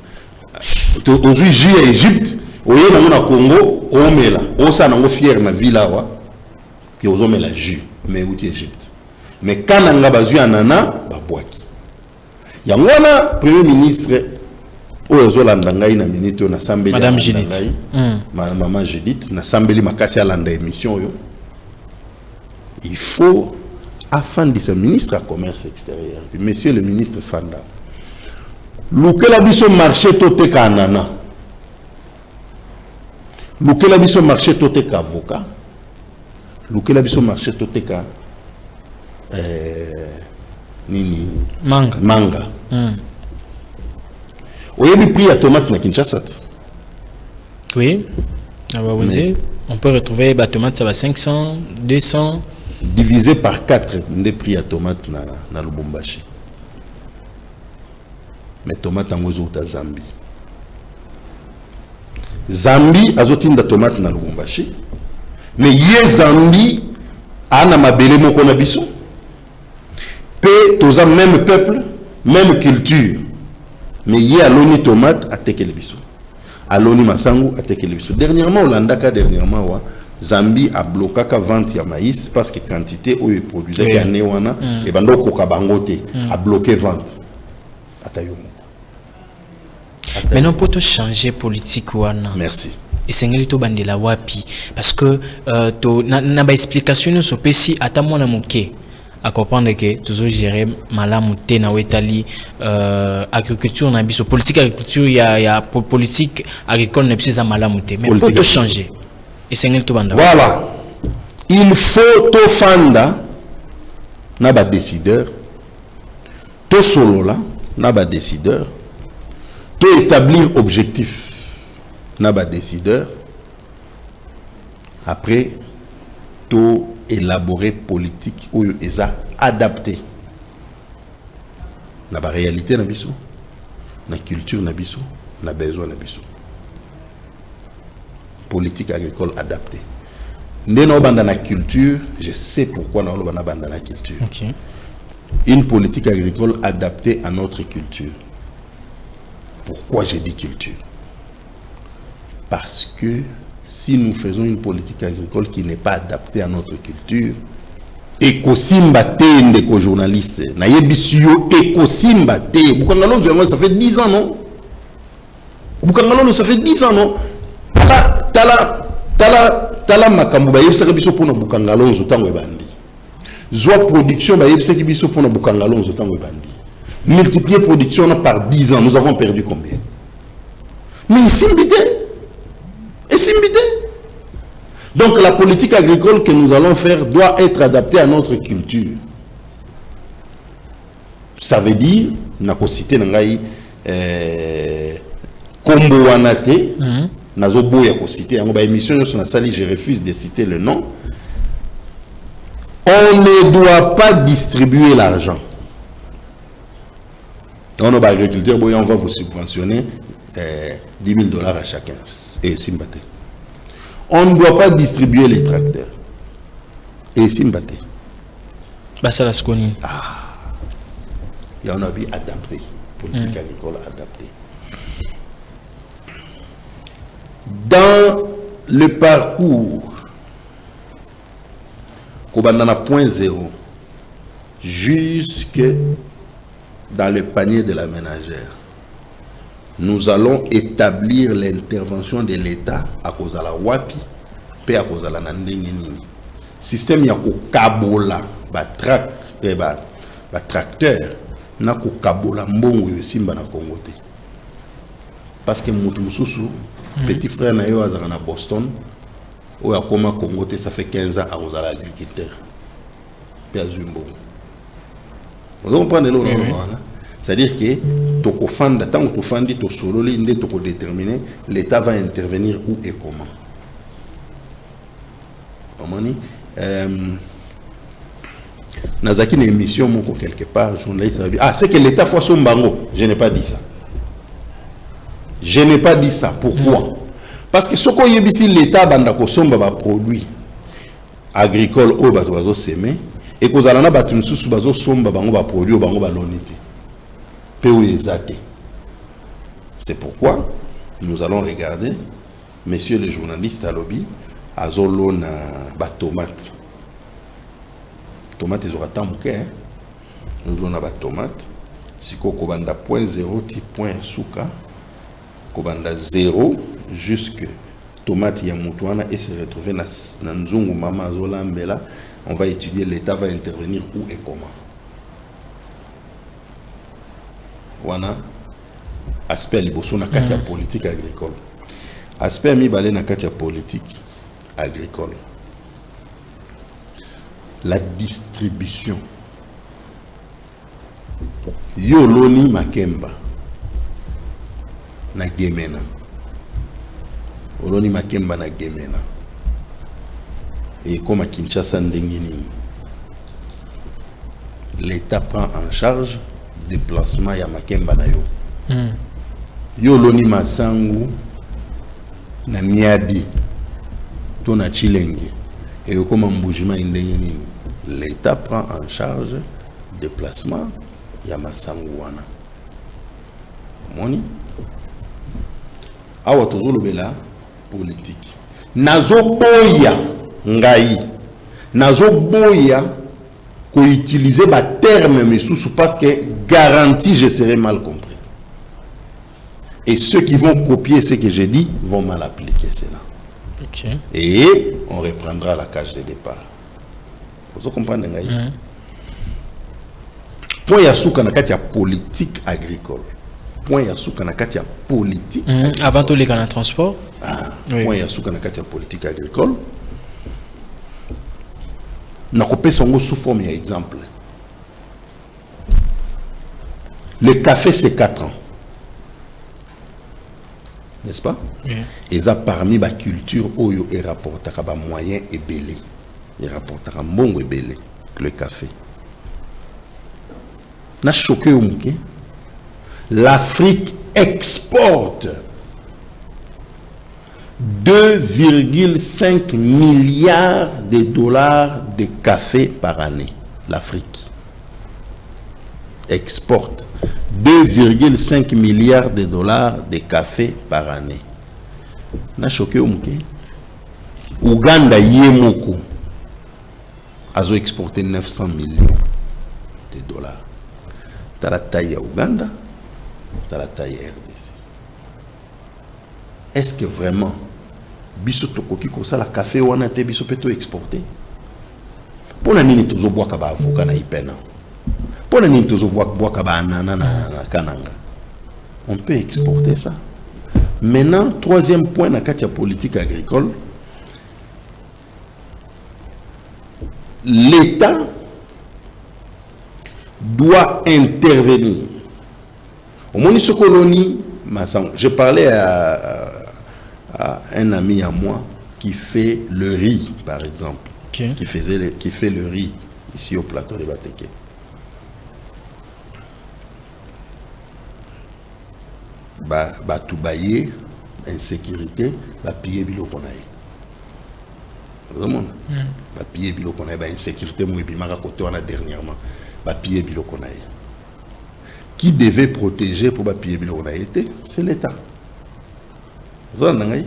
B: Aujourd'hui, J et Égypte, au lieu de Congo, on met là. On s'en a fier na villa, qui ont Mélagie, mais où Égypte. Mais quand on a besoin de nana, babouaki. Il y a un premier ministre,
A: Madame Judith.
B: Maman Judith, na sambeli makasi alanda émission yo. Il faut afin de ce ministre à commerce extérieur, monsieur le ministre Fanda. Loukela biso marché tote ka nana. Loukela biso marché tote ka avocat. Loukela biso marché tote ka nini manga. Oyebi prix à tomate na Kinshasa.
A: Oui. On peut retrouver la tomate ça va 500, 200
B: divisé par 4 des prix à tomate na Lubumbashi. Mais tomate en ta Zambie. Zambie azotinda tomate na Lubumbashi. Mais yé Zambie ana mabele moko na biso. Pe toza même peuple, même culture. Mais yé aloni tomate ateke le biso. Aloni masangu ateke le biso. Dernièrement Olandaka Zambie a bloqué la vente de maïs parce que la quantité où il produisait et bando kokabangote a bloqué la vente.
A: Mais non, pour changer politique wana.
B: Merci.
A: Et c'est ngeli to bandela wapi parce que na ba explication sur pesi ata mona moké à comprendre que toujours gérer malamu te na wetali agriculture na biso politique agriculture ya politique agricole na biso za malamu te mais pour tout changer. Et c'est ngeli to banda.
B: Voilà. Il faut to fanda na ba décideur to solo là na ba décideur to établir objectif na ba décideur après to élaborer politique ou eza adapté na ba réalité na biso na culture na biso na besoin na biso politique agricole adaptée ndeno banda na culture je sais pourquoi na banda banda na culture
A: okay.
B: Une politique agricole adaptée à notre culture. Pourquoi j'ai dit culture? Parce que si nous faisons une politique agricole qui n'est pas adaptée à notre culture, Ekosimbate ndeko journaliste, na yebisio Ekosimbate, Bukangalonzo ça fait 10 ans non? Bukangalonzo ça fait 10 ans non? Tala makambu ba yebisaka biso pona Bukangalonzo tango ebandi. Zoa production ba yebisaka biso pona Bukangalonzo tango ebandi. Multiplier production par 10 ans, nous avons perdu combien? Mais Simbité. Et Simbité. Donc la politique agricole que nous allons faire doit être adaptée à notre culture. Ça veut dire, nako cité nangai Kombo Wanate, nazobo ya ko citer, yango ba émission sur la salle, je refuse de citer le nom. On ne doit pas distribuer l'argent. On va agriculteur, on va vous subventionner 10 000 $ à chacun. Et Simbate. On ne doit pas distribuer les tracteurs. Et Simbate.
A: Basala Skoni.
B: Il y en a bien adapté. Politique agricole adaptée. Dans le parcours, Kobandana point zéro, jusque dans le panier de la ménagère, nous allons établir l'intervention de l'État à cause de la wapi, puis à cause de la nandengeni. Système yako kabola, tracteur, na ko kabola mbongo yosimba na Congo te. Parce que mutu mususu, petit frère na yo azaka na Boston, ou à Koma Congo te, ça fait 15 ans à cause de l'agriculteur. Puis à Zumbo. Vous comprenez le c'est-à-dire que toko fanda tant que tu fandi to solo l'inde toko déterminer l'État va intervenir où et comment. Omani nazaki une émission moko quelque part journaliste c'est que l'État faut son bango. Je n'ai pas dit ça. Je n'ai pas dit ça. Pourquoi? Parce que ce qu'on y a ici l'État banda ko somba ba produit agricole au bato bazo semer et kozala na batu misusu bazo somba bango ba produit bango ba lonité pe o ezate. C'est pourquoi nous allons regarder messieurs les journalistes à lobby azolona ba tomate ils aura tant que nous avons ba tomate siko kobanda 0.0 ti point suka kobanda 0 jusque tomate ya mutuana et se retrouver na nzungu mama azolambela. On va étudier, l'État va intervenir où et comment. Wana aspect liboso na kati ya politique agricole. Aspect mi balé na kati ya politique agricole. La distribution. Yoloni Makemba na Gemena. Oloni Makemba na Gemena. Et comme à Kinshasa Ndengini, l'État prend en charge le déplacement ya Makemba na yo. Yo loni masangu na miabi to na chilenge et comme mbujima Ndengini, l'État prend en charge le déplacement ya masangu wana. Moni awa tozolobela politique. Nazo boya ngai nazo boya ko utiliser ba terme misusu parce que garantie je serai mal compris. Et ceux qui vont copier ce que j'ai dit vont mal appliquer cela.
A: Okay.
B: Et on reprendra la cage de départ. Vous comprenez ngai? Point ya suka na kati ya politique agricole. Point ya suka na kati ya politique.
A: Avant tout les canaux de transport.
B: Point ya suka na kati ya politique agricole. Na kopé songo sous forme ya exemple. Le café c'est 4 ans. N'est-ce pas? Et ça parmi la culture oyo et rapportera ba moyen et belé. Et rapportera mbongo et belé le café. Na choqué au mouké. L'Afrique exporte 2,5 milliards de dollars de café par année. L'Afrique exporte 2,5 milliards de dollars de café par année. Na choqué au mouké. Ouganda yemoko a exporté 900 millions de dollars. T'as la taille à Ouganda, t'as la taille à RDC. Est-ce que vraiment biso tokoki ko sala café wana te biso peto exporter? Pona nini tozo boaka ba avocat na ipena? Pona nini tozo boaka ba anana na kananga? On peut exporter ça. Maintenant, troisième point na kati ya politique agricole, l'État doit intervenir. Au Moniso Colonie, je parlais à un ami à moi qui fait le riz, par exemple, qui fait le riz ici au plateau de Bateke. Tout bailler, insécurité, piller bilo konaï. Vraiment, piller bilo konaï, insécurité, moi et mara côté on a dernièrement, piller bilo konaï. Qui devait protéger pour piller bilo konaï? C'est l'État. Vous entendez?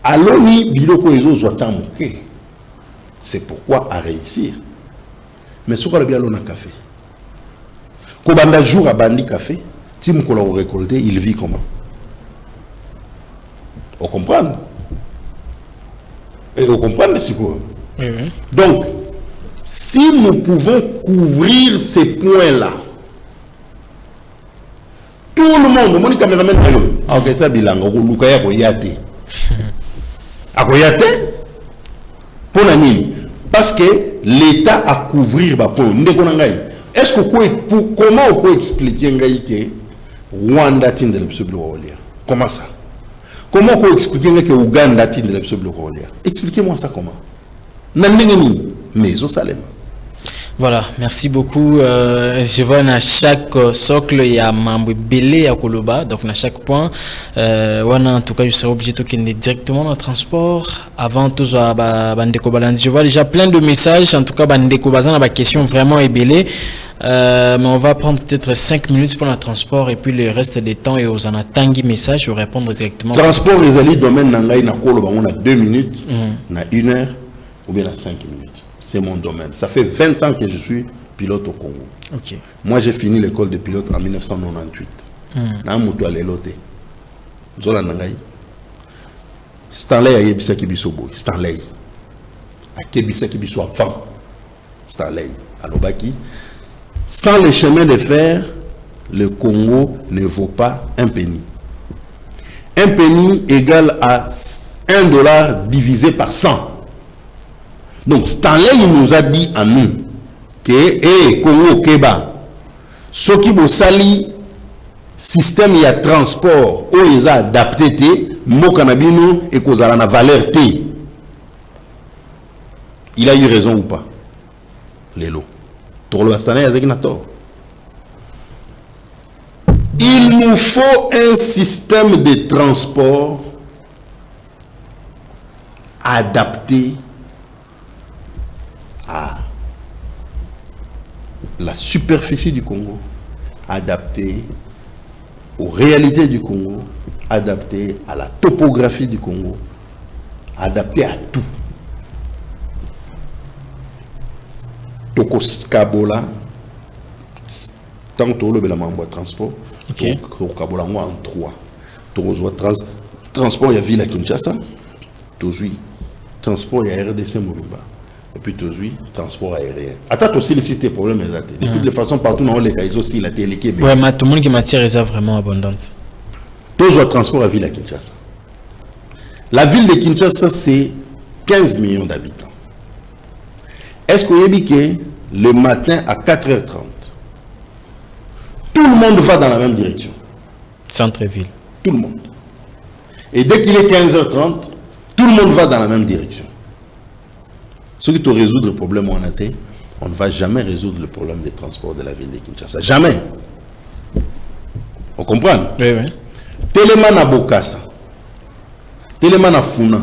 B: Alors ni bilo koezo zotan mouké. C'est pourquoi à réussir. Mais ce qu'on a bien l'on a café. Kobanda jour à bandi café. Si nous avons récolté, il vit comment? On comprend? Et on comprend c'est quoi? Donc, si nous pouvons couvrir ces points-là, tout le monde, mon caméraman, ok, ça bilan, on lukaya koyate. Akoyate? Pour la nuit. Parce que l'État a couvrir ba point. Est-ce que comment on peut expliquer que Rwanda tinde le pseudo Rolia? Comment ça? Comment on peut expliquer que Ouganda tinde le pseudo Rolia? Expliquez-moi ça comment? Nandengeni mais au Salem.
A: Voilà, merci beaucoup. Je vois à chaque socle, il y a membre belé à Koloba, donc à chaque point. En tout cas, je serai obligé de tourner directement dans le transport avant tout ça. Je vois déjà plein de messages. En tout cas, Bandeko Bazan a des questions vraiment ébélées. Mais on va prendre peut-être 5 minutes pour le transport et puis le reste des temps et aux anatangi messages pour répondre directement.
B: Transport, les alliés, domaine Nangaï, na Koloba, on a 2 minutes, na 1 heure ou bien na 5 minutes. C'est mon domaine. Ça fait 20 ans que je suis pilote au Congo.
A: Okay.
B: Moi, j'ai fini l'école de pilote en 1998. Na mutu alelote. Zola Nangaï. Stanley a yebisa kibiso boy. Stanley. A kebisa kibiso avant. Stanley. Alobaki. Sans les chemins de fer, le Congo ne vaut pas un penny. Un penny égale à $1 divisé par 100. Donc Stanley nous a dit à nous que Congo Keba, ce qui vous sali système y a transport où ils ont adapté mo kanabino et qu'on a la valeur T. Il a eu raison ou pas? Lélo. Il nous faut un système de transport adapté à la superficie du Congo, adapté aux réalités du Congo, adapté à la topographie du Congo, adapté à tout. Tokos Kabola, tant que le Belamamba transport, Kabola en 3. Transport, il y a Ville à Kinshasa, Tozui, transport, il y a RDC Molumba. Et puis Tozui, transport aérien. Attends aussi les cités problèmes. De toutes les façons, partout dans les cas, ils ont aussi la télé.
A: Oui, mais tout le monde qui matière est vraiment abondante.
B: Tozui, transport à Ville à Kinshasa. La ville de Kinshasa, c'est 15 millions d'habitants. Est-ce que vous avez dit que le matin à 4h30, tout le monde va dans la même direction?
A: Centre-ville.
B: Tout le monde. Et dès qu'il est 15h30, tout le monde va dans la même direction. Ce qui te résoudre le problème on ne va jamais résoudre le problème des transports de la ville de Kinshasa. Jamais. On comprend?
A: Oui, oui.
B: Téléman à Bokassa, Téléman à Funa,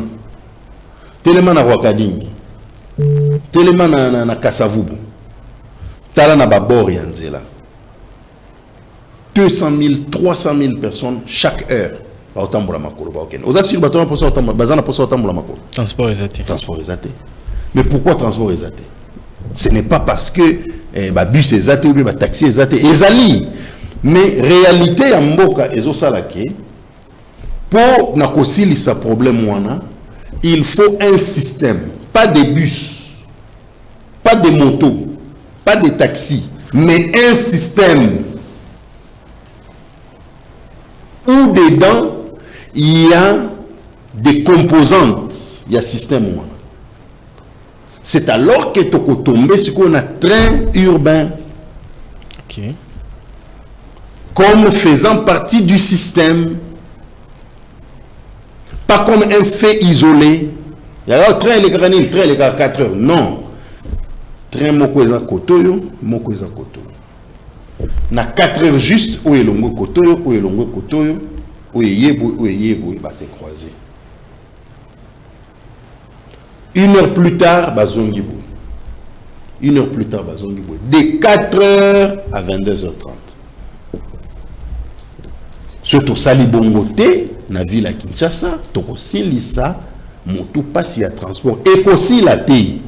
B: Téléman à Wakadingi, Téléman à Kassavubu, Talana Babor Yanzela. 200 000, 300 000 personnes chaque heure.
A: Transport exaté.
B: Transport exaté. Mais pourquoi transport exaté? Ce n'est pas parce que bus exaté ou bien taxi exaté. Ezali. Mais réalité en Mboka ezosalake pour nakosili sa problème wana, il faut un système, pas de bus, pas de motos, pas de taxis, mais un système où dedans il y a des composantes, il y a système wana. C'est alors que tu peux tomber sur un train urbain.
A: Ok.
B: Comme faisant partie du système, pas comme un fait isolé. Il y a un train, les train, les 4 heures. Non. Train, moko eza kotoyo, moko eza kotoyo. Na 4 heures juste, où est l'ongo kotoyo, où est l'ongo kotoyo, où est yebo, il va se croiser. 1 heure plus tard, bazongi boy. 1 heure plus tard, bazongi boy. De 4 heures à 22h30. Surtout sali bongote na ville à Kinshasa, toko silisa motu passe à transport et aussi la té.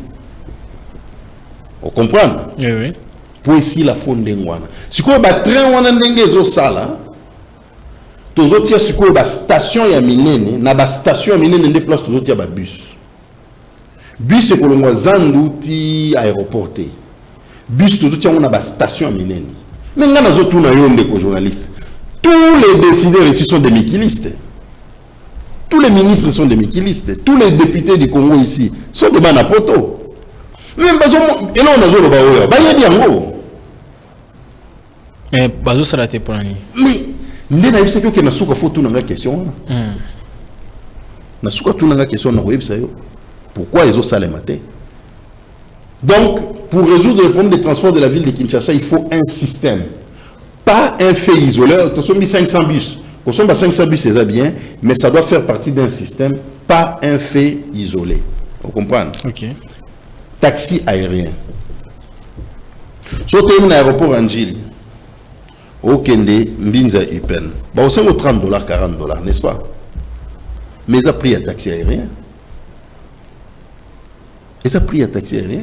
B: On comprend?
A: Oui, oui.
B: Pour ici la fonde ngwana. Si quoi ba train wana ndenge zo sala, tozo tia si quoi ba station ya minene, na ba station ya minene nde place tozo tia ba bus. Bus c'est kolongwa zandu ti aéroporté. Bus tozo tia na ba station ya minene. Mais ngana zo tuna yo ndeko journaliste. Tous les décideurs ici sont des mikilistes. Tous les ministres sont des mikilistes. Tous les députés du Congo ici sont des manapoto. Même Bazo, et là on a joué le baoua. Baye bien.
A: Mais Bazo ça l'a été pour l'année.
B: Mais n'est pas ce que Nasuka faut tout dans la question. Nasuka tout dans la question. Pourquoi ils ont ça le matin? Donc, pour résoudre le problème des transports de la ville de Kinshasa, il faut un système. Pas un fait isolé. Tu as mis 500 bus. Tu as 500 bus, c'est bien, mais ça doit faire partie d'un système, pas un fait isolé. Vous comprenez?
A: Ok.
B: Taxi aérien. Si tu es un aéroport en Gili, au Kende, Mbinza Ipen, c'est $30, $40, n'est-ce pas? Mais ça a pris un taxi aérien. Et ça a pris un taxi aérien.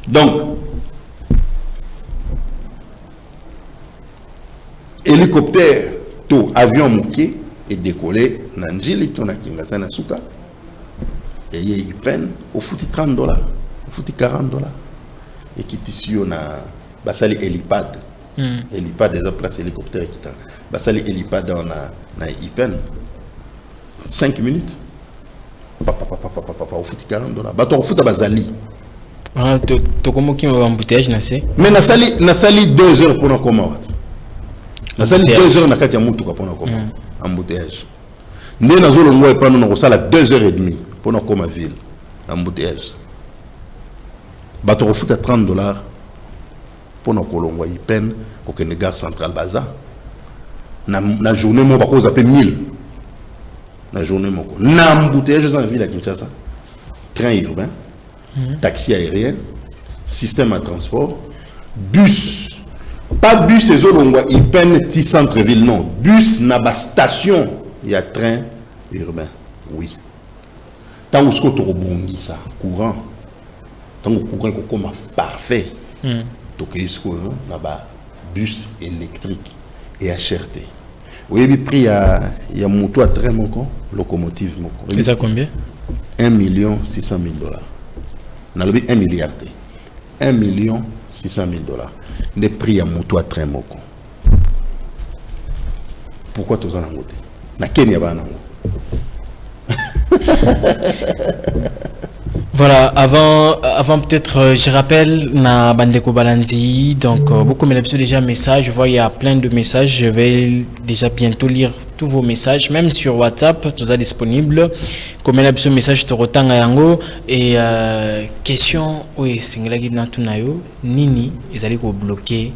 B: Donc, hélicoptère, tout avion mouké et décollé, Nanjili, ton Kinshasa Nasuka. Et il peine au foutu $30, au foutu $40. Et qui ici on a basali hélipad. Hélipad des places hélicoptère qui t'a. Basali hélipad on a Ipen 5 minutes. Papa au foutu $40. Bah toi au foutu basali.
A: Ah tu comment qui m'a embouteillage na c'est.
B: Mais na sali 2 heures pour nous comment. Na sali 2 heures na kati ya mutuka pour nous comment embouteillage. Ndé na zolo ngwa pa nous sala 2h30 pour nous comme ville embouteillage. Bato refoute à $30 pour nos colons ils peine pour une gare centrale baza na journée moi bako zappé 1000 na journée moko na embouteillage dans la ville à Kinshasa train urbain taxi aérien système de transport bus pas bus et zolongwa ils peine petit centre ville non bus na ba station il y a train urbain oui tant où ce que tu rebondis ça courant tant que courant comme parfait donc il y a bus électrique et HRT oui le prix il y a moto à train moko locomotive moko
A: c'est ça combien
B: 1 600 000 $. On a le 1 milliard 1 600 000 $. Le prix à moto à train moko pourquoi tu en as ngoté na Kenya ba nango.
A: Voilà, avant peut-être, je rappelle, na Bandeko Balandi, donc beaucoup m'ont déjà message, je vois il y a plein de messages, je vais déjà bientôt lire tous vos messages, même sur WhatsApp, tout ça disponible, comme un message de Rotanga Yango, et question, oui, c'est na tunayo, nini, ils allaient bloquer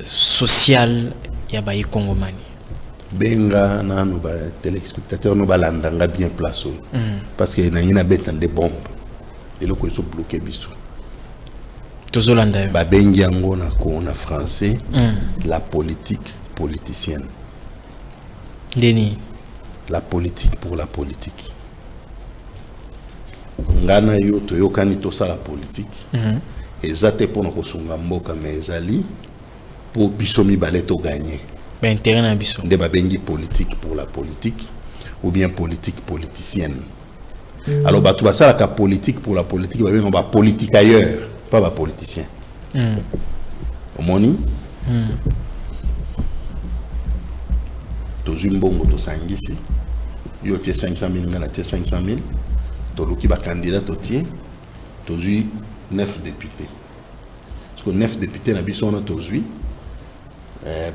A: social, yabayi Congomani.
B: Benga nanu ba téléspectateurs no balandanga bien placé parce que na ina bête des bombes et le ko so bloqué biso
A: tozolanda
B: ba bengi yango na ko na français la politique politicienne
A: deni
B: la politique pour la politique ngana yo to yokani to ça la politique ezate pour ko sunga mboka mais ezali pour biso mi baleto gagner
A: intérêt na biso
B: de babengi politique pour la politique ou bien politique politicienne. Alors batu basala ka politique pour la politique babengi ba politique ailleurs pas ba politicien. Omoni to zimbongo to sangisi yo tie 500 000 ngana tie 500 000 to luki ba candidat to tie to zui 9 députés. Parce que 9 députés na biso na to zui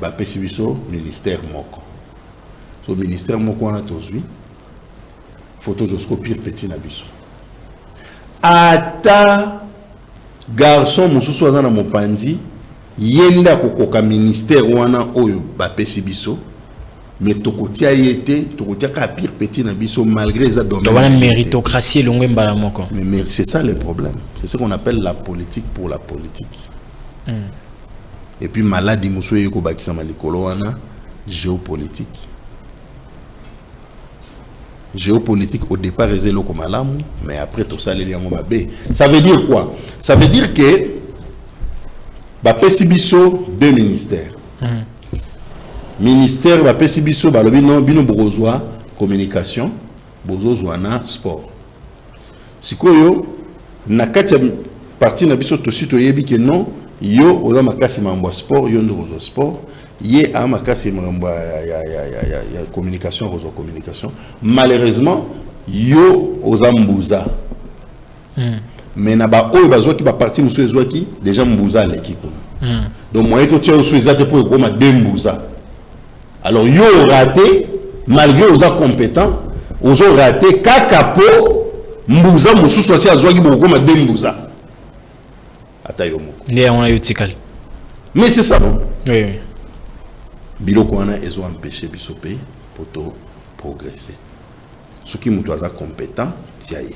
B: ba pesibiso ministère moko so ministère moko wana tozui photo joscopie petit na biso ata garçon mususu aza na mopandi yenda kokoka ministère wana oyo ba pesibiso mais tokotia yete tokotia ka pire petit na biso malgré ça domaine
A: la méritocratie longwe mbala moko
B: mais c'est ça le problème c'est ce qu'on appelle la politique pour la politique. Et puis maladie muso yeko bakisa malikolo wana géopolitique. Géopolitique au départ est loko malamu mais après tout ça les liens mabe. Ça veut dire quoi? Ça veut dire que ba pesibiso deux ministères. Ministère ba pesibiso ba lobi non bino bozwa communication, bozozwa na sport. Sikoyo na kati partie na biso to sito yebi que non yo oza makasi mambo sport yo ndo rozo sport ye a makasi mambo ya communication rozo communication malheureusement yo oza mbuza mais na ba oyo bazo ki ba partie muso ezo ki déjà mbuza leki kuna donc moi to tia oso ezate pour goma deux mbuza alors yo raté malgré oza compétent Ozo raté kakapo mbuza mususu asi azwaki bokoma de mbuza. Atayomoko.
A: Ndé on a yotikal.
B: Mais c'est ça bon.
A: Oui oui.
B: Biloko wana ezo empêcher biso pe pour progresser. Ce qui mutu aza compétent tiaye.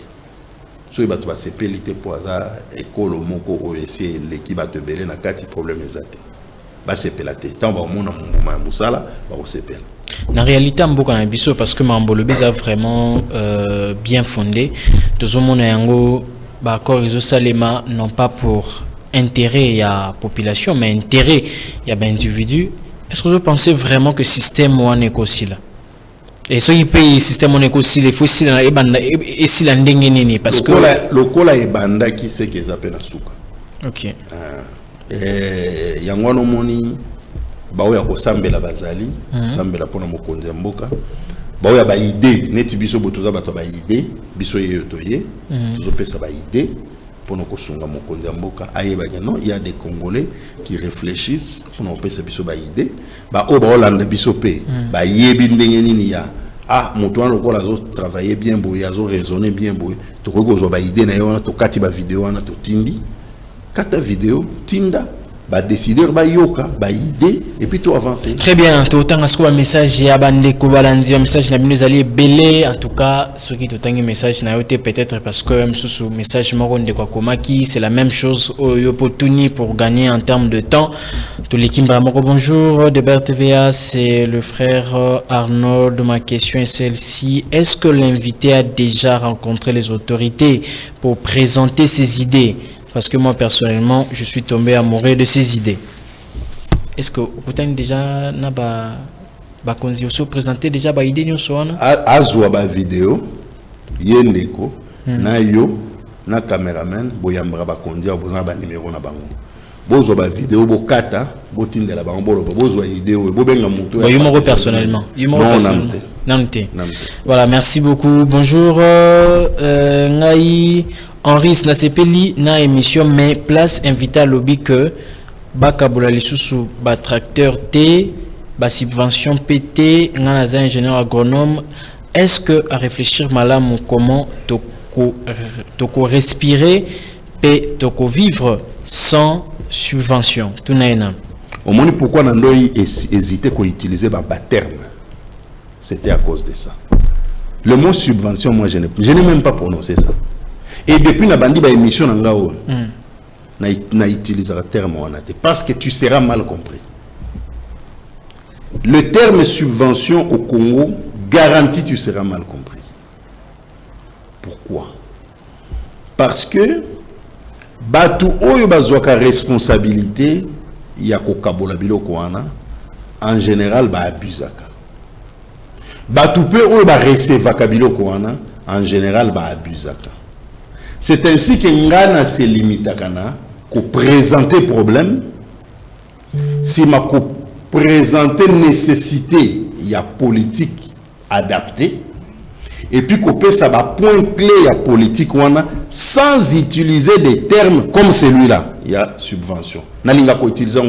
B: So bato ba sepelité pour aza école moko o essayer l'équipe ba te belé na kati problème ezate. Ba sepelate. Tant ba mona muma musala ba ko sepela.
A: En réalité, mboka na biso parce que Mambolobe est vraiment bien fondé. Tous mon yango ba accord iso salema non pas pour intérêt à population mais intérêt ya ba individu. Est-ce que vous pensez vraiment que système ou est aussi là? Et ce qui paye système on est aussi il faut si la ebanda et si la ndenge nini parce que
B: le kola ebanda qui c'est qu'ils appellent asuka.
A: OK.
B: Yango no moni baoya ko sambela bazali sambela pona mokonzi mboka baoya ba idée neti biso botoza bato ba idée biso yeyotoye tozo pesa ba idée pona ko sunga mokonzi mboka ayeba non il y a des Congolais qui réfléchissent pona ko pesa biso ba idée ba o ba Hollande biso pe ba yebi ndenge nini ya moto wana lokola zo travailler bien boye azo raisonner bien boye to ko zo ba idée na yo to kati ba vidéo wana to tindi kata vidéo tinda ba décider ba yoka ba idée et puis tout avancer.
A: Très bien, tout autant un message ya bande ko balandi un message na bino zali belé en tout cas ce qui tout un message na yoté peut-être parce que même sous message moko de kwa komaki c'est la même chose au opportunité pour gagner en termes de temps. Tout l'équipe moko bonjour de BRTVA, c'est le frère Arnold. Ma question est celle-ci, est-ce que l'invité a déjà rencontré les autorités pour présenter ses idées? Parce que moi, personnellement, je suis tombé amoureux de ces idées. Est-ce que vous avez déjà présenté déjà des idées?
B: Azwa ba vidéo, yendeko, na yo, na caméraman, boyambra ba kondia, bozwa ba numéro na bango. Bozwa ba vidéo, bo kata, bo tindela bango, bozwa idée, bo benga mutu.
A: Yo personnellement. Non. Voilà, merci beaucoup. Bonjour, Ngai. Henri Snasepeli na émission mais place invité à lobby que bakabola lisusu ba tracteur T ba subvention PT ngana ingénieur agronome. Est-ce que à réfléchir malam comment toko respirer et toko vivre sans subvention tout naina
B: au moins pourquoi nando hésiter qu'on utiliser ba terme c'était à cause de ça. Le mot subvention moi je n'ai même pas prononcé ça. Et depuis la bandi ba émission ngao na utiliser le terme parce que tu seras mal compris. Le terme subvention au Congo garantit tu seras mal compris. Pourquoi? Parce que batu oyo bazwaka responsabilité ya ko kabola biloko wana en général ba abusaka. Batu pe oyo ba recevaka biloko wana en général ba abusaka. C'est ainsi que Ngana se limite à présenter problème. Si ma présenter nécessité, il y a politique adaptée. Et puis qu'on peut ça va point clé à politique sans utiliser des termes comme celui-là. Il y a subvention. Nalinga ko utiliser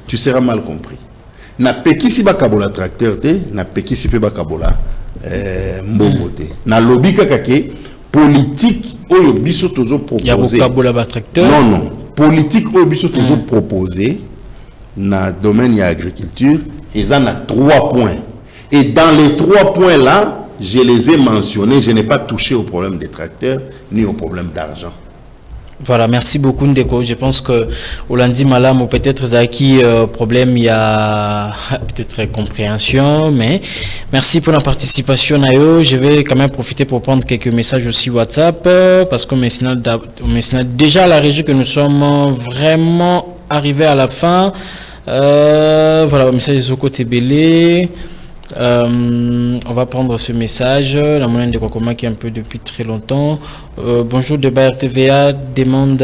B: tu seras mal compris. Na peki si bakabola tracteur te, na peki si pe bakabola mbongo te. Na lobby kakake politique oyo biso tozo proposer. Non, politique oyo biso tozo proposer na domaine ya agriculture, ils en a 3 points. Et dans les 3 points là, je les ai mentionnés, je n'ai pas touché au problème des tracteurs ni au problème d'argent.
A: Voilà, merci beaucoup Ndeko. Je pense que au lundi malam ou peut-être Zaki problème il y a peut-être compréhension, mais merci pour la participation Nayo. Je vais quand même profiter pour prendre quelques messages aussi WhatsApp parce qu'on me déjà à la régie que nous sommes vraiment arrivés à la fin. Voilà, message au côté belé. On va prendre ce message. La monnaie de Kwakoma qui est un peu depuis très longtemps. Bonjour de BRTVA demande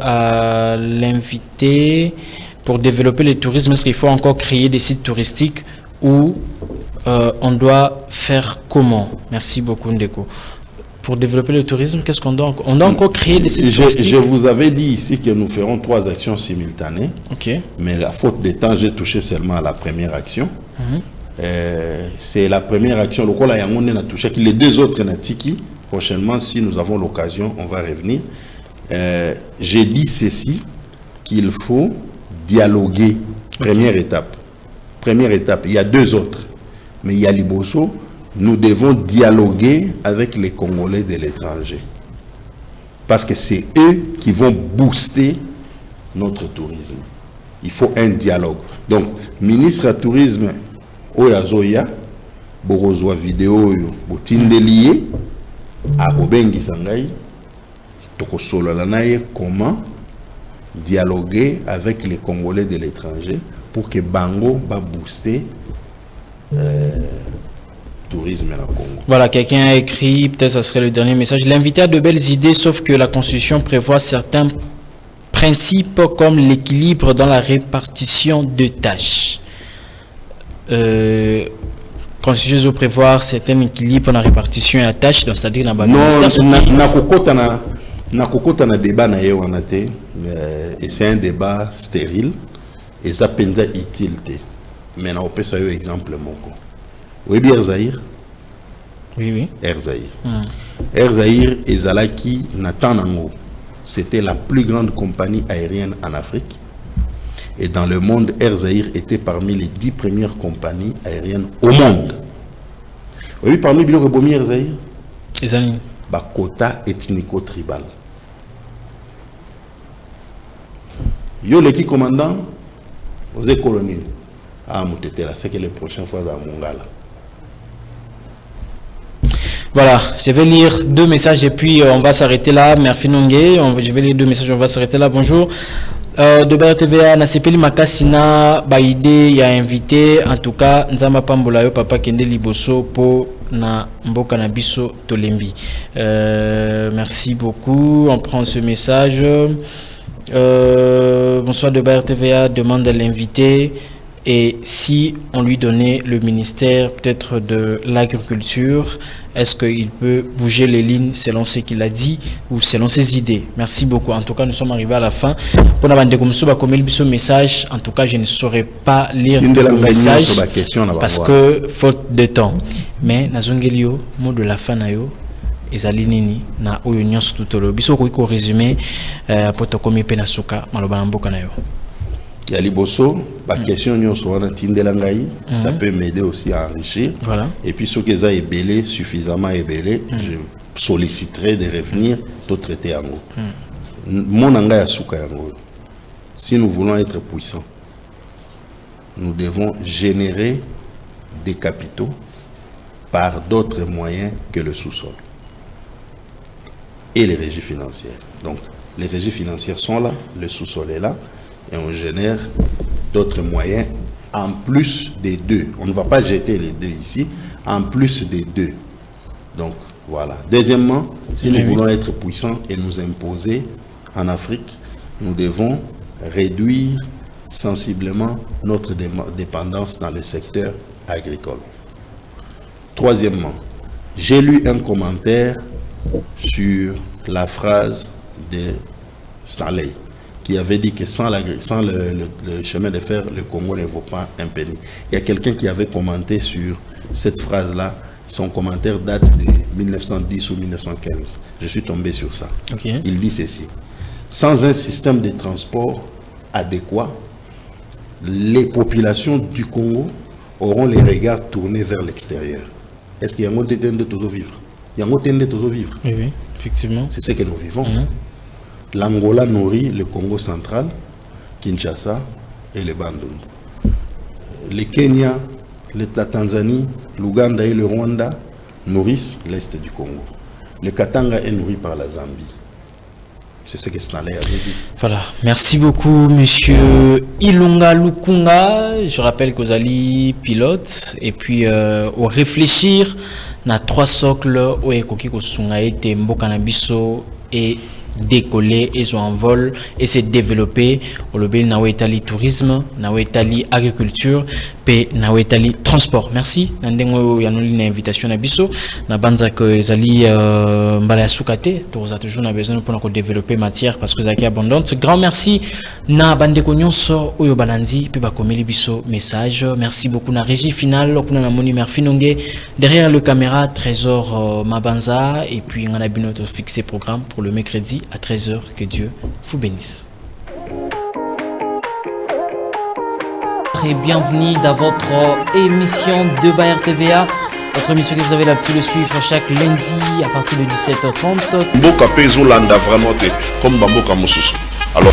A: à l'invité pour développer le tourisme. Est-ce qu'il faut encore créer des sites touristiques ou on doit faire comment? Merci beaucoup Ndeko. Pour développer le tourisme, qu'est-ce qu'on doit encore? On doit encore créer des sites touristiques.
B: Je vous avais dit ici que nous ferons 3 actions simultanées.
A: Ok.
B: Mais la faute de temps, j'ai touché seulement à la première action. c'est la première action. Le Kola Yangon n'a touché les deux autres Natiki. Prochainement, si nous avons l'occasion, on va revenir. J'ai dit ceci, qu'il faut dialoguer. Première étape. Première étape. Il y a deux autres. Mais il y a Liboso. Nous devons dialoguer avec les Congolais de l'étranger. Parce que c'est eux qui vont booster notre tourisme. Il faut un dialogue. Donc, ministre du tourisme, Oyazoya, Borozwa vidéo, Botindelié, à Obengi Sangai, Tokosolo Lanaye, comment dialoguer avec les Congolais de l'étranger pour que Bango va booster tourisme dans le Congo.
A: Voilà, quelqu'un a écrit, peut-être ça serait le dernier message. L'invité a de belles idées, sauf que la Constitution prévoit certains principes comme l'équilibre dans la répartition de tâches. Constitution doit prévoir certains équilibres dans la répartition de la tâche, c'est-à-dire dans le ministère.
B: Na débat na ye wana te, et c'est un débat stérile et ça penza utile te. Mais na opesa yo exemple moko. Oui bien Zahir.
A: Oui.
B: Air Zahir. Air Zahir ezalaki na Tanango. C'était la plus grande compagnie aérienne en Afrique. Et dans le monde, Air Zahir était parmi les 10 premières compagnies aériennes au monde. Oui, parmi les premiers Air Zahir, Bakota ethnico-tribal. Yo le qui commandant aux colonies. Ah, Moutetela, c'est que les prochaines fois dans Mongala.
A: Voilà, je vais lire deux messages et puis on va s'arrêter là. Merci Nongé. Je vais lire deux messages, on va s'arrêter là. Bonjour. De BRTVA, Nasepeli Makasina, Baïdé, il y a invité. En tout cas, Nzama Pambolayo, Papa Kende Liboso, Po na Mboka Nabiso Tolembi. Merci beaucoup. On prend ce message. Bonsoir de BRTVA, demande à l'invité. Et si on lui donnait le ministère peut-être de l'agriculture, est-ce qu'il peut bouger les lignes selon ce qu'il a dit ou selon ses idées? Merci beaucoup. En tout cas, nous sommes arrivés à la fin. Pour ce message, en tout cas, je ne saurais pas lire le message parce que faute de temps. Mais Nazongelio, mot de la fin nayo. Ezali nini na oyo nyonso tutolo biso ko résumé poto komi pe na suka maloba mboka nayo.
B: Il y a Liboso, la question ça peut m'aider aussi à enrichir.
A: Voilà.
B: Et puis, ce que ça est belé, suffisamment ébélé, je solliciterai de revenir tout traiter en gros. Mon anga souka yango. Si nous voulons être puissants, nous devons générer des capitaux par d'autres moyens que le sous-sol et les régies financières. Donc, les régies financières sont là, le sous-sol est là. Et on génère d'autres moyens en plus des deux. On ne va pas jeter les deux ici, en plus des deux. Donc, voilà. Deuxièmement, si nous voulons être puissants et nous imposer en Afrique, nous devons réduire sensiblement notre dépendance dans le secteur agricole. Troisièmement, j'ai lu un commentaire sur la phrase de Stanley, qui avait dit que sans le chemin de fer, le Congo ne vaut pas un penny. Il y a quelqu'un qui avait commenté sur cette phrase-là. Son commentaire date de 1910 ou 1915. Je suis tombé sur ça.
A: Okay.
B: Il dit ceci. Sans un système de transport adéquat, les populations du Congo auront les regards tournés vers l'extérieur. Est-ce qu'il y a un mot de vivre? Il y a un mot de vivre.
A: Oui, effectivement.
B: C'est ce que nous vivons. L'Angola nourrit le Congo central, Kinshasa et le Bandung. Le Kenya, la Tanzanie, l'Ouganda et le Rwanda nourrissent l'Est du Congo. Le Katanga est nourri par la Zambie. C'est ce que Stanley avait dit.
A: Voilà. Merci beaucoup, monsieur Ilunga Lukunga. Je rappelle que vous allez pilote et puis au réfléchir, on a 3 socles où Ekoki Kosunga et Mboka Nabiso et décoller et sont en vol et se développer au lobby nawetali tourisme nawetali agriculture pe nawetali transport. Merci nandengo yanoli na invitation na biso na banza que ezali mbala sukate toza toujours na besoin pour développer matière parce que zaki abondante. Grand merci na bandeko nyonso oyo balandi pe bakomeli biso message. Merci beaucoup na régie finale kuna na moni Merfinonge derrière le caméra Trésor Mabanza et puis on a bien notre fixé programme pour le mercredi à 13h. Que Dieu vous bénisse. Et bienvenue dans votre émission de RTVA. Votre émission que vous avez l'habitude de suivre chaque lundi à partir de 17h30.
C: Mboka Pezolanda vraiment comme Bamboka Mosusu. Alors